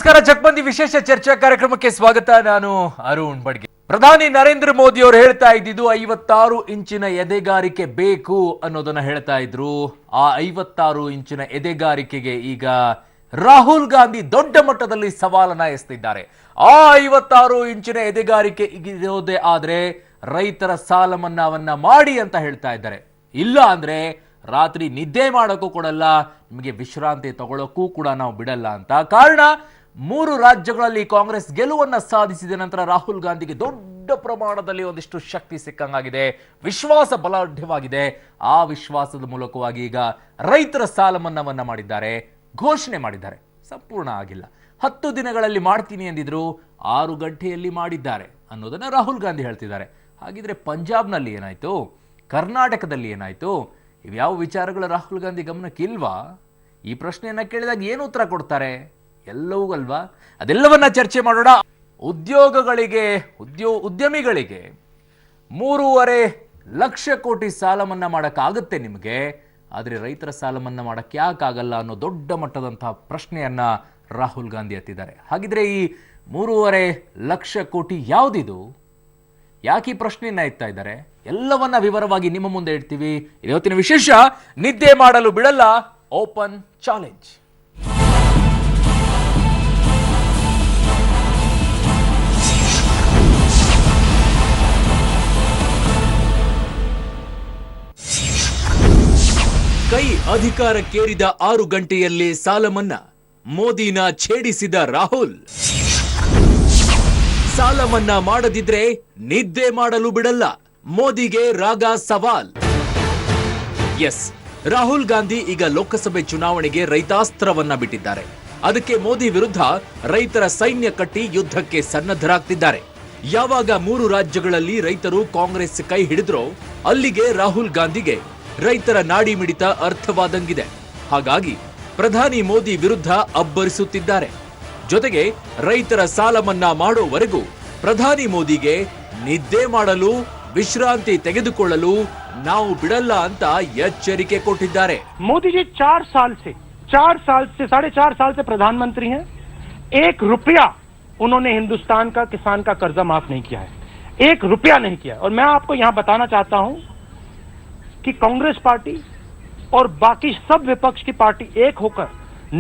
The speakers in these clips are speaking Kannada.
ನಮಸ್ಕಾರ. ಚಕ್ಬಂದಿ ವಿಶೇಷ ಚರ್ಚಾ ಕಾರ್ಯಕ್ರಮಕ್ಕೆ ಸ್ವಾಗತ. ನಾನು ಅರುಣ್ ಬಡ್ಗೆ. ಪ್ರಧಾನಿ ನರೇಂದ್ರ ಮೋದಿ ಅವರು ಹೇಳ್ತಾ ಇದ್ದಿದ್ದು 56 ಇಂಚಿನ ಎದೆಗಾರಿಕೆ ಬೇಕು ಅನ್ನೋದನ್ನ ಹೇಳ್ತಾ ಇದ್ರು. ಆ 56 ಇಂಚಿನ ಎದೆಗಾರಿಕೆಗೆ ಈಗ ರಾಹುಲ್ ಗಾಂಧಿ ದೊಡ್ಡ ಮಟ್ಟದಲ್ಲಿ ಸವಾಲನ್ನ ಎಸೆದಿದ್ದಾರೆ. ಆ 56 ಇಂಚಿನ ಎದೆಗಾರಿಕೆ ಇರೋದೇ ಆದ್ರೆ ರೈತರ ಸಾಲ ಮನ್ನಾವನ್ನ ಮಾಡಿ ಅಂತ ಹೇಳ್ತಾ ಇದ್ದಾರೆ. ಇಲ್ಲ ಅಂದ್ರೆ ರಾತ್ರಿ ನಿದ್ದೆ ಮಾಡೋಕ್ಕೂ ಕೊಡಲ್ಲ, ನಿಮಗೆ ವಿಶ್ರಾಂತಿ ತಗೊಳ್ಳೋಕ್ಕೂ ಕೂಡ ನಾವು ಬಿಡಲ್ಲ ಅಂತ. ಕಾರಣ 3 ರಾಜ್ಯಗಳಲ್ಲಿ ಕಾಂಗ್ರೆಸ್ ಗೆಲುವನ್ನ ಸಾಧಿಸಿದ ನಂತರ ರಾಹುಲ್ ಗಾಂಧಿಗೆ ದೊಡ್ಡ ಪ್ರಮಾಣದಲ್ಲಿ ಒಂದಿಷ್ಟು ಶಕ್ತಿ ಸಿಕ್ಕಂಗಾಗಿದೆ, ವಿಶ್ವಾಸ ಬಲಾಢ್ಯವಾಗಿದೆ. ಆ ವಿಶ್ವಾಸದ ಮೂಲಕವಾಗಿ ಈಗ ರೈತರ ಸಾಲ ಮನ್ನಾವನ್ನ ಮಾಡಿದ್ದಾರೆ, ಘೋಷಣೆ ಮಾಡಿದ್ದಾರೆ. ಸಂಪೂರ್ಣ ಆಗಿಲ್ಲ, 10 ದಿನಗಳಲ್ಲಿ ಮಾಡ್ತೀನಿ ಎಂದಿದ್ರು, 6 ಗಂಟೆಯಲ್ಲಿ ಮಾಡಿದ್ದಾರೆ ಅನ್ನೋದನ್ನ ರಾಹುಲ್ ಗಾಂಧಿ ಹೇಳ್ತಿದ್ದಾರೆ. ಹಾಗಿದ್ರೆ ಪಂಜಾಬ್ನಲ್ಲಿ ಏನಾಯ್ತು, ಕರ್ನಾಟಕದಲ್ಲಿ ಏನಾಯ್ತು, ಇವ್ಯಾವ ವಿಚಾರಗಳು ರಾಹುಲ್ ಗಾಂಧಿ ಗಮನಕ್ಕಿಲ್ವಾ? ಈ ಪ್ರಶ್ನೆಯನ್ನ ಕೇಳಿದಾಗ ಏನು ಉತ್ತರ ಕೊಡ್ತಾರೆ? ಎಲ್ಲವೂ ಅಲ್ವಾ? ಅದೆಲ್ಲವನ್ನ ಚರ್ಚೆ ಮಾಡೋಣ. ಉದ್ಯಮಿಗಳಿಗೆ 3.5 ಲಕ್ಷ ಕೋಟಿ ಸಾಲ ಮನ್ನಾ ಮಾಡೋಕ್ಕಾಗುತ್ತೆ ನಿಮಗೆ, ಆದರೆ ರೈತರ ಸಾಲ ಮನ್ನಾ ಮಾಡೋಕ್ಕೆ ಯಾಕಾಗಲ್ಲ ಅನ್ನೋ ದೊಡ್ಡ ಮಟ್ಟದಂತಹ ಪ್ರಶ್ನೆಯನ್ನ ರಾಹುಲ್ ಗಾಂಧಿ ಎತ್ತಿದ್ದಾರೆ. ಹಾಗಿದ್ರೆ ಈ 3.5 ಲಕ್ಷ ಕೋಟಿ ಯಾವುದಿದು? ಯಾಕೆ ಈ ಪ್ರಶ್ನೆಯನ್ನ ಎತ್ತಾ ಇದ್ದಾರೆ? ಎಲ್ಲವನ್ನ ವಿವರವಾಗಿ ನಿಮ್ಮ ಮುಂದೆ ಇಡ್ತೀವಿ. ಇವತ್ತಿನ ವಿಶೇಷ ನಿದ್ದೆ ಮಾಡಲು ಬಿಡಲ್ಲ ಓಪನ್ ಚಾಲೆಂಜ್. ಕೈ ಅಧಿಕಾರಕ್ಕೇರಿದ 6 ಗಂಟೆಯಲ್ಲಿ ಸಾಲ ಮನ್ನಾ, ಮೋದಿನ ಛೇಡಿಸಿದ ರಾಹುಲ್. ಸಾಲ ಮನ್ನಾ ಮಾಡದಿದ್ರೆ ನಿದ್ದೆ ಮಾಡಲು ಬಿಡಲ್ಲ, ಮೋದಿಗೆ ರಾಗ ಸವಾಲ್. ಎಸ್, ರಾಹುಲ್ ಗಾಂಧಿ ಈಗ ಲೋಕಸಭೆ ಚುನಾವಣೆಗೆ ರೈತಾಸ್ತ್ರವನ್ನ ಬಿಟ್ಟಿದ್ದಾರೆ. ಅದಕ್ಕೆ ಮೋದಿ ವಿರುದ್ಧ ರೈತರ ಸೈನ್ಯ ಕಟ್ಟಿ ಯುದ್ಧಕ್ಕೆ ಸನ್ನದ್ಧರಾಗ್ತಿದ್ದಾರೆ. ಯಾವಾಗ 3 ರಾಜ್ಯಗಳಲ್ಲಿ ರೈತರು ಕಾಂಗ್ರೆಸ್ ಕೈ ಹಿಡಿದ್ರೋ ಅಲ್ಲಿಗೆ ರಾಹುಲ್ ಗಾಂಧಿಗೆ ರೈತರ ನಾಡಿ ಮಿಡಿತ ಅರ್ಥವಾದಂಗಿದೆ. ಹಾಗಾಗಿ ಪ್ರಧಾನಿ ಮೋದಿ ವಿರುದ್ಧ ಅಬ್ಬರಿಸುತ್ತಿದ್ದಾರೆ. ಜೊತೆಗೆ ರೈತರ ಸಾಲ ಮನ್ನಾ ಮಾಡೋವರೆಗೂ ಪ್ರಧಾನಿ ಮೋದಿಗೆ ನಿದ್ದೆ ಮಾಡಲು, ವಿಶ್ರಾಂತಿ ತೆಗೆದುಕೊಳ್ಳಲು ನಾವು ಬಿಡಲ್ಲ ಅಂತ ಎಚ್ಚರಿಕೆ ಕೊಟ್ಟಿದ್ದಾರೆ. मोदी जी 4 साल से 4.5 साल से प्रधानमंत्री हैं. 1 रुपया उन्होंने हिंदुस्तान का किसान का कर्जा माफ नहीं किया है, 1 रुपया नहीं किया. और मैं आपको यहां बताना चाहता हूं कि कांग्रेस पार्टी और बाकी सब विपक्ष की पार्टी एक होकर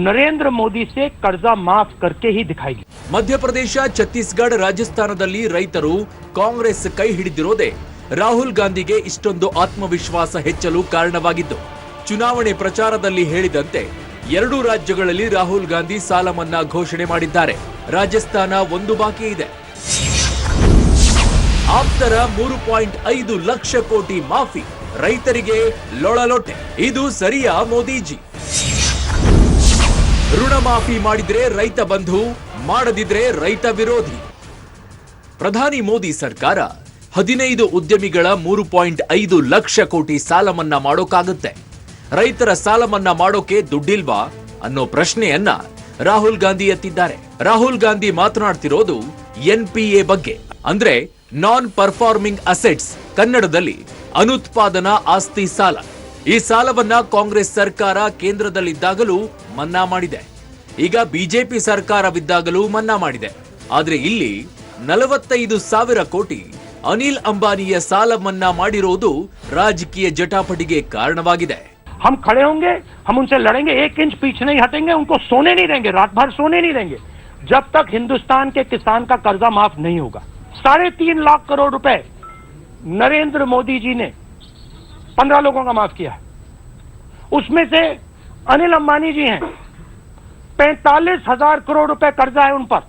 ನರೇಂದ್ರ ಮೋದಿ से कर्जा माफ करके ही दिखाएगी. ಮಧ್ಯಪ್ರದೇಶ, ಛತ್ತೀಸ್ಗಢ, ರಾಜಸ್ಥಾನದಲ್ಲಿ ರೈತರು ಕಾಂಗ್ರೆಸ್ ಕೈ ಹಿಡಿದಿರೋದೇ ರಾಹುಲ್ ಗಾಂಧಿಗೆ ಇಷ್ಟೊಂದು ಆತ್ಮವಿಶ್ವಾಸ ಹೆಚ್ಚಲು ಕಾರಣವಾಗಿದ್ದು. ಚುನಾವಣೆ ಪ್ರಚಾರದಲ್ಲಿ ಹೇಳಿದಂತೆ 2 ರಾಜ್ಯಗಳಲ್ಲಿ ರಾಹುಲ್ ಗಾಂಧಿ ಸಾಲ ಮನ್ನಾ ಘೋಷಣೆ ಮಾಡಿದ್ದಾರೆ. ರಾಜಸ್ಥಾನ ಒಂದು ಬಾಕಿ ಇದೆ. ಆಪ್ತರ 3.5 ಲಕ್ಷ ಕೋಟಿ ಮಾಫಿ, ರೈತರಿಗೆ ಲೊಳಲೊಟ್ಟೆ. ಇದು ಸರಿಯಾ ಮೋದಿಜಿ? ಋಣ ಮಾಫಿ ಮಾಡಿದ್ರೆ ರೈತ ಬಂಧು, ಮಾಡದಿದ್ರೆ ರೈತ ವಿರೋಧಿ. ಪ್ರಧಾನಿ ಮೋದಿ ಸರ್ಕಾರ 15 ಉದ್ಯಮಿಗಳ 3.5 ಲಕ್ಷ ಕೋಟಿ ಸಾಲ ಮನ್ನಾ ಮಾಡೋಕ್ಕಾಗುತ್ತೆ. ರೈತರ ಸಾಲ ಮನ್ನಾ ಮಾಡೋಕೆ ದುಡ್ಡಿಲ್ವಾ ಅನ್ನೋ ಪ್ರಶ್ನೆಯನ್ನ ರಾಹುಲ್ ಗಾಂಧಿ ಎತ್ತಿದ್ದಾರೆ. ರಾಹುಲ್ ಗಾಂಧಿ ಮಾತನಾಡ್ತಿರೋದು NPA ಬಗ್ಗೆ, ಅಂದ್ರೆ ನಾನ್ ಪರ್ಫಾರ್ಮಿಂಗ್ ಅಸೆಟ್ಸ್, ಕನ್ನಡದಲ್ಲಿ ಅನುತ್ಪಾದನಾ ಆಸ್ತಿ ಸಾಲ. ಈ ಸಾಲವನ್ನ ಕಾಂಗ್ರೆಸ್ ಸರ್ಕಾರ ಕೇಂದ್ರದಲ್ಲಿದ್ದಾಗಲೂ ಮನ್ನಾ ಮಾಡಿದೆ, ಈಗ ಬಿಜೆಪಿ ಸರ್ಕಾರವಿದ್ದಾಗಲೂ ಮನ್ನಾ ಮಾಡಿದೆ. ಆದ್ರೆ ಇಲ್ಲಿ 45,000 ಕೋಟಿ ಅನಿಲ್ ಅಂಬಾನಿಯ ಸಾಲ ಮನ್ನಾ ಮಾಡಿರೋದು ರಾಜಕೀಯ ಜಟಾಪಟಿಗೆ ಕಾರಣವಾಗಿದೆ. हम खड़े होंगे, हम उनसे लड़ेंगे, 1 इंच पीछे नहीं हटेंगे, उनको सोने नहीं देंगे, रात भर सोने नहीं देंगे जब तक हिंदुस्तान के किसान का कर्जा माफ नहीं होगा. 3.5 लाख करोड़ रुपए नरेंद्र मोदी जी ने 15 लोगों का माफ किया है. उसमें से अनिल अंबानी जी हैं, 45,000 करोड़ रुपए कर्जा है उन पर.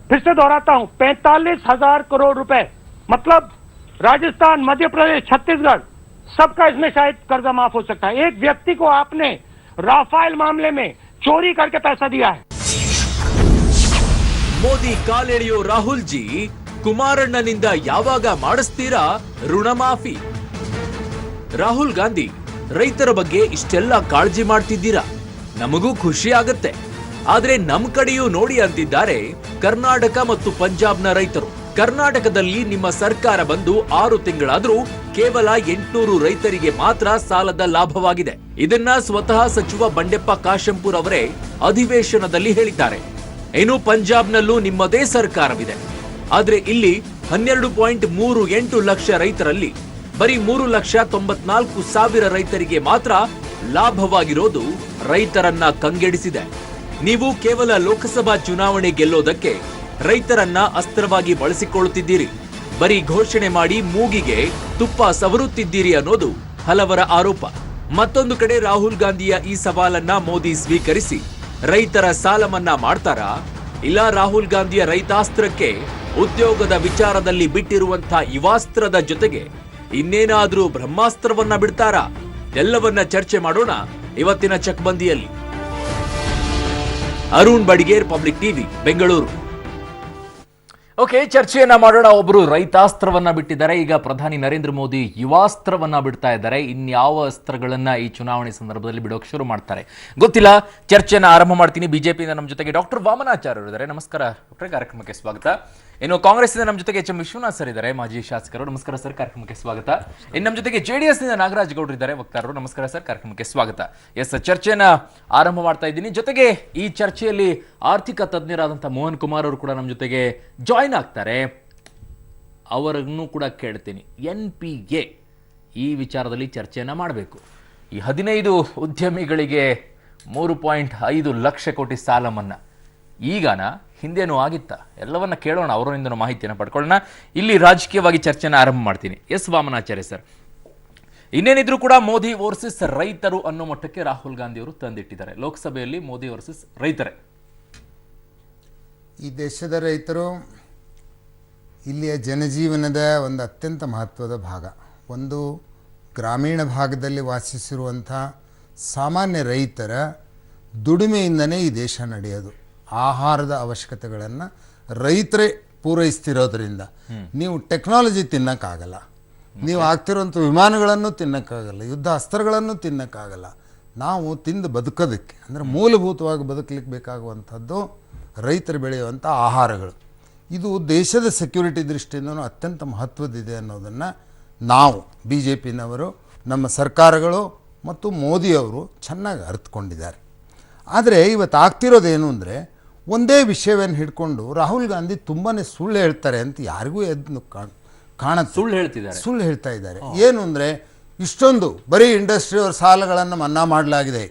फिर से दोहराता हूं, 45,000 करोड़ रुपए, मतलब राजस्थान, मध्य प्रदेश, छत्तीसगढ़, सबका इसमें शायद कर्जा माफ हो सकता है. एक व्यक्ति को आपने राफेल मामले में चोरी करके पैसा दिया है. ಮೋದಿ ಕಾಲೆಳೆಯೋ ರಾಹುಲ್ ಜಿ, ಕುಮಾರಣ್ಣನಿಂದ ಯಾವಾಗ ಮಾಡಿಸ್ತೀರಾ ಋಣ ಮಾಫಿ? ರಾಹುಲ್ ಗಾಂಧಿ, ರೈತರ ಬಗ್ಗೆ ಇಷ್ಟೆಲ್ಲ ಕಾಳಜಿ ಮಾಡ್ತಿದ್ದೀರಾ, ನಮಗೂ ಖುಷಿ ಆಗತ್ತೆ. ಆದ್ರೆ ನಮ್ ಕಡೆಯೂ ನೋಡಿ ಅಂತಿದ್ದಾರೆ ಕರ್ನಾಟಕ ಮತ್ತು ಪಂಜಾಬ್ನ ರೈತರು. ಕರ್ನಾಟಕದಲ್ಲಿ ನಿಮ್ಮ ಸರ್ಕಾರ ಬಂದು 6 ತಿಂಗಳಾದ್ರೂ ಕೇವಲ 800 ರೈತರಿಗೆ ಮಾತ್ರ ಸಾಲದ ಲಾಭವಾಗಿದೆ. ಇದನ್ನ ಸ್ವತಃ ಸಚಿವ ಬಂಡೆಪ್ಪ ಕಾಶೆಂಪುರ್ ಅವರೇ ಅಧಿವೇಶನದಲ್ಲಿ ಹೇಳಿದ್ದಾರೆ. ಇನ್ನು ಪಂಜಾಬ್ನಲ್ಲೂ ನಿಮ್ಮದೇ ಸರ್ಕಾರವಿದೆ. ಆದ್ರೆ ಇಲ್ಲಿ 12.38 ಲಕ್ಷ ರೈತರಲ್ಲಿ ಬರೀ 3,94,000 ರೈತರಿಗೆ ಮಾತ್ರ ಲಾಭವಾಗಿರೋದು ರೈತರನ್ನ ಕಂಗೆಡಿಸಿದೆ. ನೀವು ಕೇವಲ ಲೋಕಸಭಾ ಚುನಾವಣೆ ಗೆಲ್ಲೋದಕ್ಕೆ ರೈತರನ್ನ ಅಸ್ತ್ರವಾಗಿ ಬಳಸಿಕೊಳ್ಳುತ್ತಿದ್ದೀರಿ. ಬರೀ ಘೋಷಣೆ ಮಾಡಿ ಮೂಗಿಗೆ ತುಪ್ಪ ಸವರುತ್ತಿದ್ದೀರಿ ಅನ್ನೋದು ಹಲವರ ಆರೋಪ. ಮತ್ತೊಂದು ಕಡೆ ರಾಹುಲ್ ಗಾಂಧಿಯ ಈ ಸವಾಲನ್ನ ಮೋದಿ ಸ್ವೀಕರಿಸಿ ರೈತರ ಸಾಲ ಮನ್ನಾ ಮಾಡ್ತಾರಾ? ಇಲ್ಲ ರಾಹುಲ್ ಗಾಂಧಿಯ ರೈತಾಸ್ತ್ರಕ್ಕೆ ಉದ್ಯೋಗದ ವಿಚಾರದಲ್ಲಿ ಬಿಟ್ಟಿರುವಂತ ಯುವಾಸ್ತ್ರದ ಜೊತೆಗೆ ಇನ್ನೇನಾದ್ರೂ ಬ್ರಹ್ಮಾಸ್ತ್ರವನ್ನ ಬಿಡ್ತಾರಾ? ಎಲ್ಲವನ್ನ ಚರ್ಚೆ ಮಾಡೋಣ ಇವತ್ತಿನ ಚಕ್ಬಂದಿಯಲ್ಲಿ. Arun Badiger, public TV, Bengaluru. Okay, ಚರ್ಚೆಯನ್ನ ಮಾಡೋಣ. ಒಬ್ರು ರೈತಾಸ್ತ್ರವನ್ನ ಬಿಟ್ಟಿದ್ದಾರೆ, ಈಗ ಪ್ರಧಾನಿ ನರೇಂದ್ರ ಮೋದಿ ಯುವಾಸ್ತ್ರವನ್ನ ಬಿಡ್ತಾ ಇದ್ದಾರೆ. ಇನ್ಯಾವ ಅಸ್ತ್ರಗಳನ್ನ ಈ ಚುನಾವಣೆ ಸಂದರ್ಭದಲ್ಲಿ ಬಿಡೋಕೆ ಶುರು ಮಾಡ್ತಾರೆ ಗೊತ್ತಿಲ್ಲ. ಚರ್ಚೆನ ಆರಂಭ ಮಾಡ್ತೀನಿ. ಬಿಜೆಪಿಯಿಂದ ನಮ್ಮ ಜೊತೆಗೆ ಡಾಕ್ಟರ್ ವಾಮನಾಚಾರ್ಯ ಇದ್ದಾರೆ. ನಮಸ್ಕಾರ ಡಾಕ್ಟರ್, ಕಾರ್ಯಕ್ರಮಕ್ಕೆ ಸ್ವಾಗತ. ಇನ್ನು ಕಾಂಗ್ರೆಸ್ನಿಂದ ನಮ್ಮ ಜೊತೆಗೆ ಎಚ್ ಎಂ ವಿಶ್ವನಾಥ್ ಸರ್ ಇದ್ದಾರೆ, ಮಾಜಿ ಶಾಸಕರು. ನಮಸ್ಕಾರ ಸರ್, ಕಾರ್ಯಕ್ರಮಕ್ಕೆ ಸ್ವಾಗತ. ಇನ್ನು ನಮ್ಮ ಜೊತೆಗೆ ಜೆಡಿಎಸ್ ನಿಂದ ನಾಗರಾಜ್ ಗೌಡ್ರು ಇದ್ದಾರೆ, ವಕ್ತಾರರು. ನಮಸ್ಕಾರ ಸರ್, ಕಾರ್ಯಕ್ರಮಕ್ಕೆ ಸ್ವಾಗತ. ಎಸ್, ಚರ್ಚೆನ ಆರಂಭ ಮಾಡ್ತಾ ಇದ್ದೀನಿ. ಜೊತೆಗೆ ಈ ಚರ್ಚೆಯಲ್ಲಿ ಆರ್ಥಿಕ ತಜ್ಞರಾದಂತಹ ಮೋಹನ್ ಕುಮಾರ್ ಅವರು ಕೂಡ ನಮ್ಮ ಜೊತೆಗೆ ಜಾಯಿನ್ ಆಗ್ತಾರೆ. ಅವರನ್ನು ಕೂಡ ಕೇಳ್ತೀನಿ, NPA ಈ ವಿಚಾರದಲ್ಲಿ ಚರ್ಚೆಯನ್ನ ಮಾಡಬೇಕು. ಈ 15 ಉದ್ಯಮಿಗಳಿಗೆ 3.5 ಲಕ್ಷ ಕೋಟಿ ಸಾಲ ಮನ್ನಾ ಈಗನ ಹಿಂದೇನೂ ಆಗಿತ್ತ? ಎಲ್ಲವನ್ನ ಕೇಳೋಣ, ಅವರಿಂದ ಮಾಹಿತಿಯನ್ನು ಪಡ್ಕೊಳ್ಳೋಣ. ಇಲ್ಲಿ ರಾಜಕೀಯವಾಗಿ ಚರ್ಚೆನ ಆರಂಭ ಮಾಡ್ತೀನಿ. ಎಸ್ ವಾಮನಾಚಾರ್ಯ ಸರ್, ಇನ್ನೇನಿದ್ರು ಕೂಡ ಮೋದಿ ವರ್ಸಸ್ ರೈತರು ಅನ್ನೋ ಮಟ್ಟಕ್ಕೆ ರಾಹುಲ್ ಗಾಂಧಿ ಅವರು ತಂದಿಟ್ಟಿದ್ದಾರೆ. ಲೋಕಸಭೆಯಲ್ಲಿ ಮೋದಿ ವರ್ಸಸ್ ರೈತರೇ. ಈ ದೇಶದ ರೈತರು ಇಲ್ಲಿಯ ಜನಜೀವನದ ಒಂದು ಅತ್ಯಂತ ಮಹತ್ವದ ಭಾಗ. ಒಂದು ಗ್ರಾಮೀಣ ಭಾಗದಲ್ಲಿ ವಾಸಿಸಿರುವಂಥ ಸಾಮಾನ್ಯ ರೈತರ ದುಡಿಮೆಯಿಂದನೇ ಈ ದೇಶ ನಡೆಯೋದು. ಆಹಾರದ ಅವಶ್ಯಕತೆಗಳನ್ನು ರೈತರೇ ಪೂರೈಸ್ತಿರೋದ್ರಿಂದ ನೀವು ಟೆಕ್ನಾಲಜಿ ತಿನ್ನೋಕ್ಕಾಗಲ್ಲ, ನೀವು ಆಗ್ತಿರೋಂಥ ವಿಮಾನಗಳನ್ನು ತಿನ್ನೋಕ್ಕಾಗಲ್ಲ, ಯುದ್ಧ ಅಸ್ತ್ರಗಳನ್ನು ತಿನ್ನೋಕ್ಕಾಗಲ್ಲ. ನಾವು ತಿಂದು ಬದುಕೋದಕ್ಕೆ ಅಂದರೆ ಮೂಲಭೂತವಾಗಿ ಬದುಕಲಿಕ್ಕೆ ಬೇಕಾಗುವಂಥದ್ದು ರೈತರು ಬೆಳೆಯುವಂಥ ಆಹಾರಗಳು. ಇದು ದೇಶದ ಸೆಕ್ಯೂರಿಟಿ ದೃಷ್ಟಿಯಿಂದನೂ ಅತ್ಯಂತ ಮಹತ್ವದಿದೆ ಅನ್ನೋದನ್ನು ನಾವು BJPನವರು, ನಮ್ಮ ಸರ್ಕಾರಗಳು ಮತ್ತು ಮೋದಿಯವರು ಚೆನ್ನಾಗಿ ಅರ್ಥಕೊಂಡಿದ್ದಾರೆ. ಆದರೆ ಇವತ್ತು ಆಗ್ತಿರೋದೇನು ಅಂದರೆ, ಒಂದೇ ವಿಷಯವನ್ನು ಹಿಡ್ಕೊಂಡು ರಾಹುಲ್ ಗಾಂಧಿ ತುಂಬಾ ಸುಳ್ಳು ಹೇಳ್ತಾರೆ ಅಂತ ಯಾರಿಗೂ ಎದ್ದು ಕಾಣುತ್ತೆ. ಸುಳ್ಳು ಹೇಳ್ತಾ ಇದ್ದಾರೆ. ಏನು ಅಂದರೆ, ಇಷ್ಟೊಂದು ಬರೀ ಇಂಡಸ್ಟ್ರಿಯವರ ಸಾಲಗಳನ್ನು ಮನ್ನಾ ಮಾಡಲಾಗಿದೆ.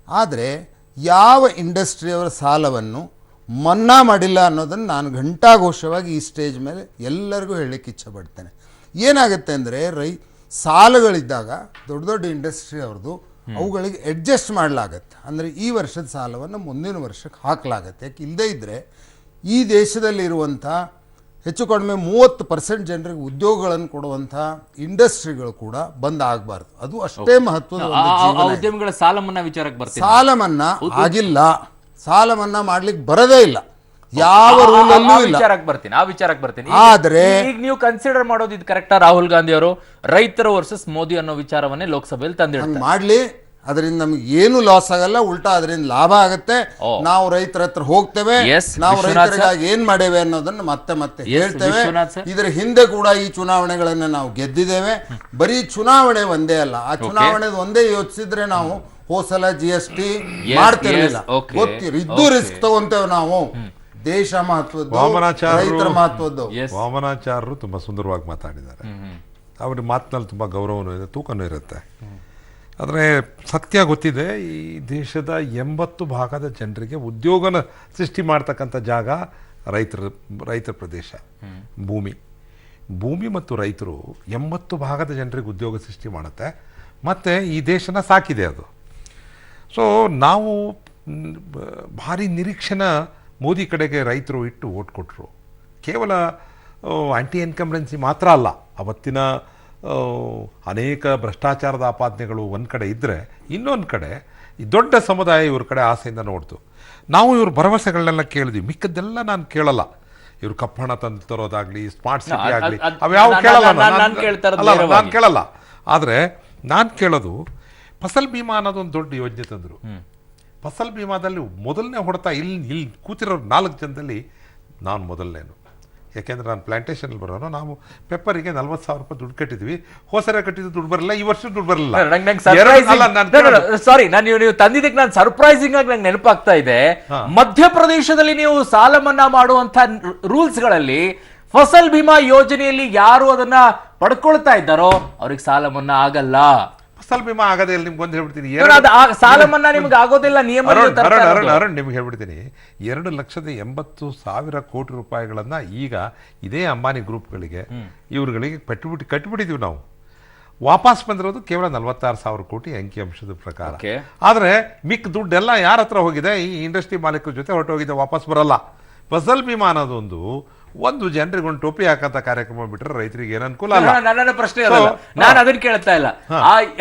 ಆದರೆ ಯಾವ ಇಂಡಸ್ಟ್ರಿಯವರ ಸಾಲವನ್ನು ಮನ್ನಾ ಮಾಡಿಲ್ಲ ಅನ್ನೋದನ್ನು ನಾನು ಘಂಟಾಘೋಷವಾಗಿ ಈ ಸ್ಟೇಜ್ ಮೇಲೆ ಎಲ್ಲರಿಗೂ ಹೇಳಲಿಕ್ಕೆ ಇಚ್ಛೆಪಡ್ತೇನೆ. ಏನಾಗುತ್ತೆ ಅಂದರೆ, ಸಾಲಗಳಿದ್ದಾಗ ದೊಡ್ಡ ದೊಡ್ಡ ಇಂಡಸ್ಟ್ರಿ ಅವ್ರದ್ದು ಅವುಗಳಿಗೆ ಅಡ್ಜಸ್ಟ್ ಮಾಡಲಾಗತ್ತೆ. ಅಂದರೆ ಈ ವರ್ಷದ ಸಾಲವನ್ನು ಮುಂದಿನ ವರ್ಷಕ್ಕೆ ಹಾಕಲಾಗತ್ತೆ. ಯಾಕೆ ಇಲ್ಲದೇ ಇದ್ದರೆ ಈ ದೇಶದಲ್ಲಿರುವಂಥ ಹೆಚ್ಚು ಕಡಿಮೆ 30% ಜನರಿಗೆ ಉದ್ಯೋಗಗಳನ್ನು ಕೊಡುವಂಥ ಇಂಡಸ್ಟ್ರಿಗಳು ಕೂಡ ಬಂದ್ ಆಗಬಾರ್ದು. ಅದು ಅಷ್ಟೇ ಮಹತ್ವದ ಉದ್ಯಮಿಗಳ ಸಾಲ ಮನ್ನಾ ವಿಚಾರಕ್ಕೆ ಬರ್ತೀವಿ. ಸಾಲ ಮನ್ನಾ ಆಗಿಲ್ಲ, ಸಾಲ ಮನ್ನಾ ಮಾಡ್ಲಿಕ್ಕೆ ಬರದೇ ಇಲ್ಲ, ಯಾವ ರೂಲಲ್ಲೂ ಇಲ್ಲ. ಆ ವಿಚಾರಕ್ಕೆ ಬರ್ತೀನಿ. ಆದ್ರೆ ಈಗ ನೀವು ಕನ್ಸಿಡರ್ ಮಾಡೋದು ಇದು ಕರೆಕ್ಟಾ? ರಾಹುಲ್ ಗಾಂಧಿ ಅವರು ರೈತರು ವರ್ಸಸ್ ಮೋದಿ ಅನ್ನೋ ವಿಚಾರವನ್ನೇ ಲೋಕಸಭೆಯಲ್ಲಿ ತಂದಿಡ್ತಾರೆ. ಮಾಡ್ಲಿ, ಅದರಿಂದ ನಮಗೆ ಏನು ಲಾಸ್ ಆಗಲ್ಲ, ಉಲ್ಟಾ ಅದರಿಂದ ಲಾಭ ಆಗುತ್ತೆ. ನಾವು ರೈತರ ಹತ್ರ ಹೋಗ್ತೇವೆ, ನಾವು ರೈತರಿಗಾಗಿ ಏನ್ ಮಾಡೇವೆ ಅನ್ನೋದನ್ನ ಮತ್ತೆ ಹೇಳ್ತೇವೆ. ಇದರ ಹಿಂದೆ ಕೂಡ ಈ ಚುನಾವಣೆಗಳನ್ನ ನಾವು ಗೆದ್ದಿದ್ದೇವೆ. ಬರೀ ಚುನಾವಣೆ ಒಂದೇ ಅಲ್ಲ, ಆ ಚುನಾವಣೆ ಒಂದೇ ಯೋಚಿಸಿದ್ರೆ ನಾವು ಹೋಸಲ GST ಮಾಡ್ತಿರ್ಲಿಲ್ಲ. ಇದ್ದು ರಿಸ್ಕ್ ತಗೊಂತೇವೆ ನಾವು. ದೇಶ ಮಹತ್ವದ್ದು, ರೈತರ ಮಹತ್ವದ್ದು. ವಾಮನಾಚಾರ್ಯರು ತುಂಬಾ ಸುಂದರವಾಗಿ ಮಾತಾಡಿದ್ದಾರೆ. ಅವ್ರ ಮಾತಿನಲ್ಲಿ ತುಂಬಾ ಗೌರವನೂ ಇದೆ, ತೂಕನೂ ಇರುತ್ತೆ. ಆದರೆ ಸತ್ಯ ಗೊತ್ತಿದೆ, ಈ ದೇಶದ 80% ಜನರಿಗೆ ಉದ್ಯೋಗನ ಸೃಷ್ಟಿ ಮಾಡ್ತಕ್ಕಂಥ ಜಾಗ ರೈತರ ಪ್ರದೇಶ, ಭೂಮಿ ಮತ್ತು ರೈತರು 80% ಜನರಿಗೆ ಉದ್ಯೋಗ ಸೃಷ್ಟಿ ಮಾಡುತ್ತೆ, ಮತ್ತು ಈ ದೇಶನ ಸಾಕಿದೆ ಅದು. ಸೊ ನಾವು ಭಾರಿ ನಿರೀಕ್ಷೆನ ಮೋದಿ ಕಡೆಗೆ ರೈತರು ಇಟ್ಟು ಓಟ್ ಕೊಟ್ಟರು. ಕೇವಲ ಆ್ಯಂಟಿ ಇನ್ಕಂಬರೆನ್ಸಿ ಮಾತ್ರ ಅಲ್ಲ, ಅವತ್ತಿನ ಅನೇಕ ಭ್ರಷ್ಟಾಚಾರದ ಆಪಾದನೆಗಳು ಒಂದು ಕಡೆ ಇದ್ದರೆ, ಇನ್ನೊಂದು ಕಡೆ ಈ ದೊಡ್ಡ ಸಮುದಾಯ ಇವ್ರ ಕಡೆ ಆಸೆಯಿಂದ ನೋಡ್ತು. ನಾವು ಇವ್ರ ಭರವಸೆಗಳನ್ನೆಲ್ಲ ಕೇಳಿದ್ವಿ, ಮಿಕ್ಕದ್ದೆಲ್ಲ ನಾನು ಕೇಳಲ್ಲ. ಇವ್ರು ಕಪ್ಪಣ ತಂದು ತರೋದಾಗಲಿ, ಸ್ಮಾರ್ಟ್ ಸಿಟಿ ಆಗಲಿ, ಅವ್ಯಾವ ಕೇಳಲ್ಲ, ನಾನು ಕೇಳಲ್ಲ. ಆದರೆ ನಾನು ಕೇಳೋದು, ಫಸಲ್ ಬಿಮಾ ಅನ್ನೋದೊಂದು ದೊಡ್ಡ ಯೋಜನೆ ತಂದರು. ಫಸಲ್ ಬಿಮಾದಲ್ಲಿ ಮೊದಲನೇ ಹೊಡೆತ ಇಲ್ಲಿ ಕೂತಿರೋ 4 ಜನದಲ್ಲಿ ನಾನು ಮೊದಲನೇನು. ಯಾಕೆಂದರೆ ನಾನು ಪ್ಲಾಂಟೇಷನಲ್ಲಿ ಬರೋನು, ನಾವು ಪೆಪ್ಪರಿಗೆ 40,000 ರೂಪಾಯಿ ದುಡ್ಡು ಕಟ್ಟಿದ್ವಿ. ಹೋಸರ ಕಟ್ಟಿದ್ದು ದುಡ್ಡು ಬರಲಿಲ್ಲ, ಈ ವರ್ಷ ದುಡ್ಡು ಬರಲಿಲ್ಲ. ಸಾರಿ, ನೀವು ತಂದಿದ್ದಕ್ಕೆ ನಾನು ಸರ್ಪ್ರೈಸಿಂಗ್ ಆಗಿ ನಂಗೆ ನೆನಪಾಗ್ತಾ ಇದೆ. ಮಧ್ಯಪ್ರದೇಶದಲ್ಲಿ ನೀವು ಸಾಲ ಮನ್ನಾ ಮಾಡುವಂತ ರೂಲ್ಸ್ ಗಳಲ್ಲಿ ಫಸಲ್ ಬಿಮಾ ಯೋಜನೆಯಲ್ಲಿ ಯಾರು ಅದನ್ನ ಪಡ್ಕೊಳ್ತಾ ಇದ್ದಾರೋ ಅವ್ರಿಗೆ ಸಾಲ ಮನ್ನಾ ಆಗಲ್ಲ. ಫಸಲ್ ಬಿಮಾ ಆಗದೆ ನಿಮ್ಗೆ ಒಂದು ಹೇಳ್ಬಿಡ್ತೀನಿ, ಸಾಲ ಮನ್ನಾ ನಿಮ್ಗೆ ಆಗೋದಿಲ್ಲ ನಿಯಮ. ಅರುಣ್ ನಿಮ್ಗೆ ಹೇಳ್ಬಿಡ್ತೀನಿ, 2,80,000 ಕೋಟಿ ರೂಪಾಯಿಗಳನ್ನ ಈಗ ಇದೇ ಅಂಬಾನಿ ಗ್ರೂಪ್ಗಳಿಗೆ ಇವ್ರುಗಳಿಗೆ ಕಟ್ಟಿಬಿಟ್ಟಿದ್ದೀವಿ ನಾವು. ವಾಪಸ್ ಬಂದಿರೋದು ಕೇವಲ 46,000 ಕೋಟಿ ಅಂಕಿಅಂಶದ ಪ್ರಕಾರ. ಆದ್ರೆ ಮಿಕ್ಕ ದುಡ್ಡೆಲ್ಲ ಯಾರ ಹತ್ರ ಹೋಗಿದೆ? ಈ ಇಂಡಸ್ಟ್ರಿ ಮಾಲೀಕರ ಜೊತೆ ಹೊರಟೋಗಿದೆ, ವಾಪಸ್ ಬರಲ್ಲ. ಫಸಲ್ ಬಿಮಾ ಅನ್ನೋದೊಂದು ಒಂದು ಜನರಿಗೆ ಒಂದು ಟೋಪಿ ಹಾಕಂತ ಕಾರ್ಯಕ್ರಮ ಬಿಟ್ರೆ ರೈತರಿಗೆ ಏನು ಅನುಕೂಲ ಅಲ್ಲ. ನನ್ನ ಪ್ರಶ್ನೆ ನಾನು ಅದನ್ನ ಕೇಳ್ತಾ ಇಲ್ಲ.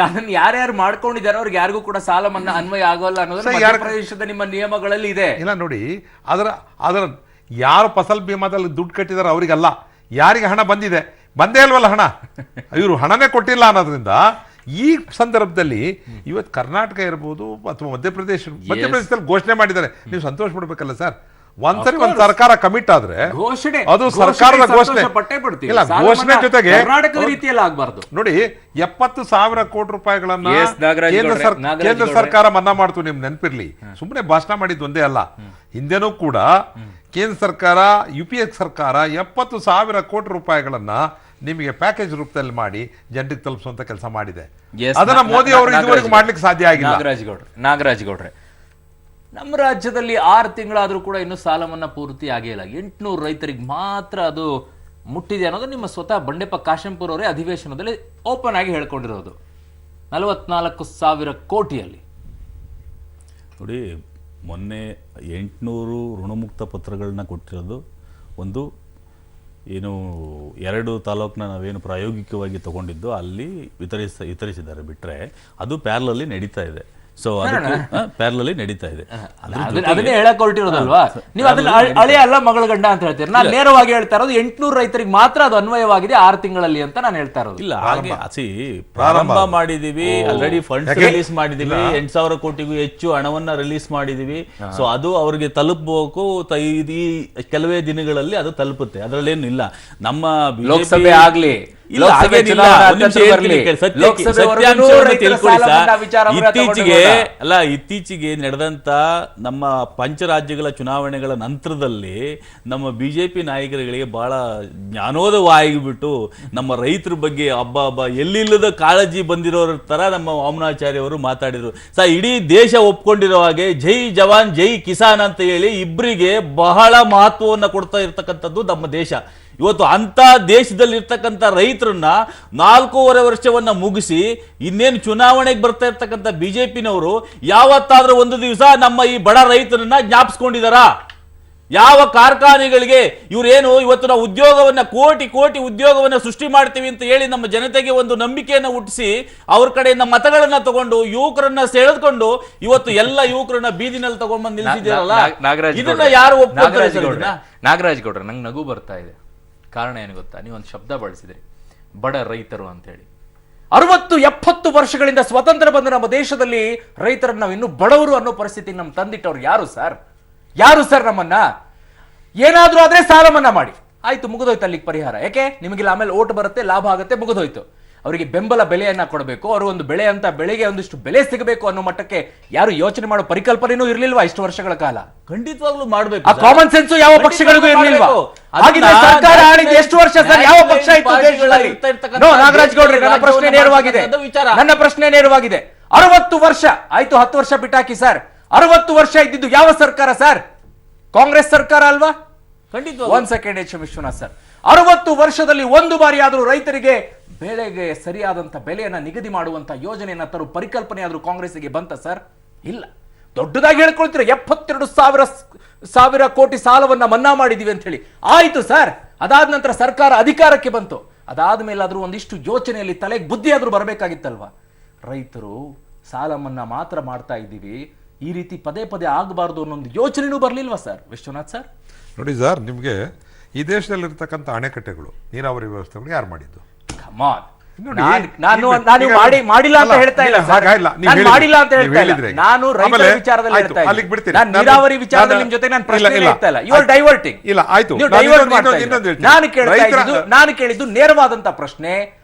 ಅದನ್ನ ಯಾರ್ಯಾರು ಮಾಡ್ಕೊಂಡಿದ್ದಾರೋ ಅವ್ರಿಗೆ ಯಾರಿಗೂ ಕೂಡ ಸಾಲ ಮನ್ನಾ ಅನ್ವಯ ಆಗೋಲ್ಲ ಅನ್ನೋದು ಪ್ರದೇಶದ ನಿಮ್ಮ ನಿಯಮಗಳಲ್ಲಿ ಇದೆ. ಇಲ್ಲ ನೋಡಿ, ಅದರ ಯಾರು ಫಸಲ್ ಬಿಮಾದಲ್ಲಿ ದುಡ್ಡು ಕಟ್ಟಿದಾರೋ ಅವರಿಗಲ್ಲ, ಯಾರಿಗೆ ಹಣ ಬಂದೇ ಅಲ್ವಲ್ಲ ಹಣ, ಇವರು ಹಣನೇ ಕೊಟ್ಟಿಲ್ಲ ಅನ್ನೋದ್ರಿಂದ ಈ ಸಂದರ್ಭದಲ್ಲಿ ಇವತ್ತು ಕರ್ನಾಟಕ ಇರ್ಬೋದು ಅಥವಾ ಮಧ್ಯಪ್ರದೇಶದಲ್ಲಿ ಘೋಷಣೆ ಮಾಡಿದ್ದಾರೆ. ನೀವು ಸಂತೋಷ ಪಡ್ಬೇಕಲ್ಲ ಸರ್. ಒಂದ್ಸರಿ ಒಂದು ಸರ್ಕಾರ ಕಮಿಟ್ ಆದ್ರೆ ಅದು ಸರ್ಕಾರದ ಘೋಷಣೆ ಇಲ್ಲ, ಘೋಷಣೆ ಜೊತೆಗೆ ಕರ್ನಾಟಕದ ರೀತಿಯಲ್ಲಿ ಆಗಬಾರ್ದು. ನೋಡಿ, 70,000 ಕೋಟಿ ರೂಪಾಯಿಗಳನ್ನ ಕೇಂದ್ರ ಸರ್ಕಾರ ಮನ್ನಾ ಮಾಡ್ತು. ನಿಮ್ ನೆನಪಿರ್ಲಿ, ಸುಮ್ಮನೆ ಭಾಷಣ ಮಾಡಿದ್ದು ಒಂದೇ ಅಲ್ಲ, ಹಿಂದೆನೂ ಕೂಡ ಕೇಂದ್ರ ಸರ್ಕಾರ, UPA ಸರ್ಕಾರ 70,000 ಕೋಟಿ ರೂಪಾಯಿಗಳನ್ನ ನಿಮಗೆ ಪ್ಯಾಕೇಜ್ ರೂಪದಲ್ಲಿ ಮಾಡಿ ಜನರಿಗೆ ತಲುಪಿಸುವಂತ ಕೆಲಸ ಮಾಡಿದೆ. ಅದನ್ನ ಮೋದಿ ಅವರು ಇದುವರೆಗೂ ಮಾಡ್ಲಿಕ್ಕೆ ಸಾಧ್ಯ ಆಗಿಲ್ಲ. ನಾಗರಾಜ್ ಗೌಡ್ರೆ, ನಮ್ಮ ರಾಜ್ಯದಲ್ಲಿ 6 ತಿಂಗಳಾದ್ರೂ ಕೂಡ ಇನ್ನೂ ಸಾಲ ಮನ್ನಾ ಪೂರ್ತಿ ಆಗಿಲ್ಲ. 800 ರೈತರಿಗೆ ಮಾತ್ರ ಅದು ಮುಟ್ಟಿದೆ ಅನ್ನೋದು ನಿಮ್ಮ ಸ್ವತಃ ಬಂಡೆಪ್ಪ ಕಾಶೆಂಪುರ್ ಅವರೇ ಅಧಿವೇಶನದಲ್ಲಿ ಓಪನ್ ಆಗಿ ಹೇಳ್ಕೊಂಡಿರೋದು. 44,000 ಕೋಟಿಯಲ್ಲಿ ನೋಡಿ, ಮೊನ್ನೆ 800 ಋಣಮುಕ್ತ ಪತ್ರಗಳನ್ನ ಕೊಟ್ಟಿರೋದು ಒಂದು ಏನು 2 ತಾಲೂಕನ್ನ ನಾವೇನು ಪ್ರಾಯೋಗಿಕವಾಗಿ ತಗೊಂಡಿದ್ದು ಅಲ್ಲಿ ವಿತರಿಸಿದ್ದಾರೆ. ಬಿಟ್ರೆ ಅದು ಪ್ಯಾರಲಲ್ಲಿ ನಡೀತಾ ಇದೆ. ಸೊ ಪ್ಯಾರಲಲ್ಲಿ ನಡೀತಾ ಇದೆ. ಅದನ್ನೇ ಹೇಳಕ್ ಹೊರಟಿರೋದಲ್ವಾ ನೀವು? ಅದನ್ನ ಹಳೆ ಅಲ್ಲ ಮಗಳ ಗಂಡ ಅಂತ ಹೇಳ್ತೀರಿ. ನಾನು ನೇರವಾಗಿ ಹೇಳ್ತಾ ಇರೋದು 800 ರೈತರಿಗೆ ಮಾತ್ರ ಅದು ಅನ್ವಯವಾಗಿದೆ 6 ತಿಂಗಳಲ್ಲಿ ಅಂತ ನಾನು ಹೇಳ್ತಾ ಇರೋದು. ಇಲ್ಲ, ಹಾಗೆ ಪ್ರಾರಂಭ ಮಾಡಿದೀವಿ, ಆಲ್ರೆಡಿ ಫಂಡ್ಸ್ ರಿಲೀಸ್ ಮಾಡಿದೀವಿ, 8,000 ಕೋಟಿಗೂ ಹೆಚ್ಚು ಹಣವನ್ನ ರಿಲೀಸ್ ಮಾಡಿದೀವಿ. ಸೊ ಅದು ಅವ್ರಿಗೆ ತಲುಪಬೇಕು, ಕೆಲವೇ ದಿನಗಳಲ್ಲಿ ಅದು ತಲುಪುತ್ತೆ, ಅದರಲ್ಲೇನು ಇಲ್ಲ. ನಮ್ಮ ಲೋಕಸಭೆ ಆಗ್ಲಿ ಇತ್ತೀಚೆಗೆ ನಡೆದಂತ ನಮ್ಮ ಪಂಚರಾಜ್ಯಗಳ ಚುನಾವಣೆಗಳ ನಂತರದಲ್ಲಿ ನಮ್ಮ ಬಿಜೆಪಿ ನಾಯಕರುಗಳಿಗೆ ಬಹಳ ಜ್ಞಾನೋದಯವಾಗಿಬಿಟ್ಟು ನಮ್ಮ ರೈತರ ಬಗ್ಗೆ ಹಬ್ಬ ಎಲ್ಲಿಲ್ಲದ ಕಾಳಜಿ ಬಂದಿರೋರ ತರ ನಮ್ಮ ವಾಮನಾಚಾರ್ಯ ಅವರು ಮಾತಾಡಿದ್ರು. ಇಡೀ ದೇಶ ಒಪ್ಕೊಂಡಿರೋ ಹಾಗೆ ಜೈ ಜವಾನ್ ಜೈ ಕಿಸಾನ್ ಅಂತ ಹೇಳಿ ಇಬ್ಬರಿಗೆ ಬಹಳ ಮಹತ್ವವನ್ನು ಕೊಡ್ತಾ ಇರ್ತಕ್ಕಂಥದ್ದು ನಮ್ಮ ದೇಶ. ಇವತ್ತು ಅಂತ ದೇಶದಲ್ಲಿ ಇರ್ತಕ್ಕಂಥ ರೈತರನ್ನ 4.5 ವರ್ಷವನ್ನ ಮುಗಿಸಿ ಇನ್ನೇನು ಚುನಾವಣೆಗೆ ಬರ್ತಾ ಇರ್ತಕ್ಕಂಥ ಬಿಜೆಪಿನವರು ಯಾವತ್ತಾದ್ರೂ ಒಂದು ದಿವಸ ನಮ್ಮ ಈ ಬಡ ರೈತರನ್ನ ಜ್ಞಾಪಿಸ್ಕೊಂಡಿದಾರ? ಯಾವ ಕಾರ್ಖಾನೆಗಳಿಗೆ ಇವರೇನು ಇವತ್ತು ನಾವು ಉದ್ಯೋಗವನ್ನ ಕೋಟಿ ಉದ್ಯೋಗವನ್ನ ಸೃಷ್ಟಿ ಮಾಡ್ತೀವಿ ಅಂತ ಹೇಳಿ ನಮ್ಮ ಜನತೆಗೆ ಒಂದು ನಂಬಿಕೆಯನ್ನ ಹುಟ್ಟಿಸಿ ಅವ್ರ ಕಡೆಯಿಂದ ಮತಗಳನ್ನ ತಗೊಂಡು ಯುವಕರನ್ನ ಸೆಳೆದುಕೊಂಡು ಇವತ್ತು ಎಲ್ಲ ಯುವಕರನ್ನ ಬೀದಿನಲ್ಲಿ ತಗೊಂಡ್ಬಂದು ನಿಲ್ಸಿದ್ದೀರಲ್ಲ, ಇದನ್ನ ಯಾರು ಒಪ್ಪಿಕೊಳ್ಳುತ್ತಾರೆ? ನಾಗರಾಜ್ ಗೌಡ್ರೆ, ನಂಗೆ ನಗು ಬರ್ತಾ ಇದೆ. ಕಾರಣ ಏನು ಗೊತ್ತಾ? ನೀವು ಒಂದು ಶಬ್ದ ಬಳಸಿದ್ರಿ, ಬಡ ರೈತರು ಅಂತ ಹೇಳಿ. 60-70 ವರ್ಷಗಳಿಂದ ಸ್ವತಂತ್ರ ಬಂದ ನಮ್ಮ ದೇಶದಲ್ಲಿ ರೈತರನ್ನ ನಾವು ಇನ್ನೂ ಬಡವರು ಅನ್ನೋ ಪರಿಸ್ಥಿತಿ ನಮ್ ತಂದಿಟ್ಟವ್ರು ಯಾರು ಸರ್? ನಮ್ಮನ್ನ ಏನಾದ್ರೂ ಆದ್ರೆ ಸಾಲ ಮನ್ನಾ ಮಾಡಿ ಆಯ್ತು, ಮುಗಿದೋಯ್ತು, ಅಲ್ಲಿಗೆ ಪರಿಹಾರ. ಯಾಕೆ? ನಿಮಗಿಲ್ಲ ಆಮೇಲೆ ಓಟ್ ಬರುತ್ತೆ, ಲಾಭ ಆಗುತ್ತೆ, ಮುಗಿದೋಯ್ತು. ಅವರಿಗೆ ಬೆಂಬಲ ಬೆಲೆಯನ್ನ ಕೊಡಬೇಕು, ಅವರು ಒಂದು ಬೆಳೆ ಅಂತ ಬೆಳೆಗೆ ಒಂದಿಷ್ಟು ಬೆಲೆ ಸಿಗಬೇಕು ಅನ್ನೋ ಮಟ್ಟಕ್ಕೆ ಯಾರು ಯೋಚನೆ ಮಾಡೋ ಪರಿಕಲ್ಪನೆನೂ ಇರ್ಲಿಲ್ವಾ ಇಷ್ಟು ವರ್ಷಗಳ ಕಾಲ? ಖಂಡಿತವಾಗ್ಲೂ ಮಾಡಬೇಕು. ಆ ಕಾಮನ್ ಸೆನ್ಸ್ ಯಾವ ಪಕ್ಷಗಳಿಗೂ ಇರ್ಲಿಲ್ವಾ? ಹಾಗಿದ್ರೆ ಸರ್ಕಾರ ಆಳಿದ ಎಷ್ಟು ವರ್ಷ ಸರ್? ಯಾವ ಪಕ್ಷ ಇತ್ತು ದೇಶದಲ್ಲಿ? ನಾಗರಾಜ್ ಗೌಡ್ರೆ, ನನ್ನ ಪ್ರಶ್ನೆ ನೇರವಾಗಿದೆ. 60 ವರ್ಷ ಆಯ್ತು, 10 ವರ್ಷ ಬಿಟ್ಟಾಕಿ ಸರ್. 60 ವರ್ಷ ಇದ್ದಿದ್ದು ಯಾವ ಸರ್ಕಾರ ಸರ್? ಕಾಂಗ್ರೆಸ್ ಸರ್ಕಾರ ಅಲ್ವಾ? ಖಂಡಿತ. 1 ಸೆಕೆಂಡ್ ಎಚ್ ವಿಶ್ವನಾಥ್ ಸರ್, 60 ವರ್ಷದಲ್ಲಿ ಒಂದು ಬಾರಿ ಆದ್ರೂ ರೈತರಿಗೆ ಬೆಳೆಗೆ ಸರಿಯಾದಂತ ಬೆಲೆಯನ್ನ ನಿಗದಿ ಮಾಡುವಂತ ಯೋಜನೆಯನ್ನ ತರುವ ಪರಿಕಲ್ಪನೆ ಆದ್ರೂ ಕಾಂಗ್ರೆಸ್ಗೆ ಬಂತ ಸರ್? ಇಲ್ಲ. ದೊಡ್ಡದಾಗಿ ಹೇಳ್ಕೊಳ್ತೀರ 72,000 ಕೋಟಿ ಸಾಲವನ್ನ ಮನ್ನಾ ಮಾಡಿದೀವಿ ಅಂತ ಹೇಳಿ. ಆಯ್ತು ಸರ್, ಅದಾದ ನಂತರ ಸರ್ಕಾರ ಅಧಿಕಾರಕ್ಕೆ ಬಂತು, ಅದಾದ ಮೇಲಾದ್ರೂ ಒಂದಿಷ್ಟು ಯೋಚನೆಯಲ್ಲಿ ತಲೆಗೆ ಬುದ್ಧಿ ಆದ್ರೂ ಬರಬೇಕಾಗಿತ್ತಲ್ವಾ? ರೈತರು ಸಾಲ ಮನ್ನಾ ಮಾತ್ರ ಮಾಡ್ತಾ ಇದ್ದೀವಿ, ಈ ರೀತಿ ಪದೇ ಆಗಬಾರ್ದು ಅನ್ನೋ ಯೋಚನೆನೂ ಬರ್ಲಿಲ್ವಾ ಸರ್ ವಿಶ್ವನಾಥ್ ಸರ್? ನೋಡಿ ಸರ್, ನಿಮಗೆ ಈ ದೇಶದಲ್ಲಿರ್ತಕ್ಕಂಥ ಅಣೆಕಟ್ಟೆಗಳು, ನೀರಾವರಿ ವ್ಯವಸ್ಥೆಗಳು ಯಾರು ಮಾಡಿದ್ದು? ನೋಡಿ, ನಾನು ಈಗ ಮಾಡಿಲ್ಲ ಅಂತ ಹೇಳ್ತಾ ಇಲ್ಲ ಸರ್. ಹಾಗಾಗಿಲ್ಲ. ನೀವು ನಾನು ಹೇಳಿದ್ರಿ. ಮಾಡಿಲ್ಲ ಅಂತ ಹೇಳ್ತಾ ಇಲ್ಲ. ಹೇಳಿದ್ರಿ. ನಾನು ರೈತರ ಆಮೇಲೆ ವಿಚಾರದಲ್ಲಿ ಆಯ್ತು, ಹೇಳ್ತಾ ಅಲ್ಲಿಗೆ ಬಿಡ್ತೀನಿ. ನಾನು ನೀರಾವರಿ ವಿಚಾರದಲ್ಲಿ ನಿಮ್ ಜೊತೆ ನಾನು ಪ್ರಶ್ನೆ ಹೇಳ್ತಾ ಇಲ್ಲ. You are diverting. ಇಲ್ಲ, ಆಯ್ತು. ನೀವು ನಾನು ಡೈವರ್ಟ್ ಇನ್ನೊಂದು ಮಾಡ್ತಾ ಹೇಳ್ತೀನಿ. ಇದ್ದೀರಿ. ನಾನು ಕೇಳಿದ್ದು ನೇರವಾದಂತ ಪ್ರಶ್ನೆ.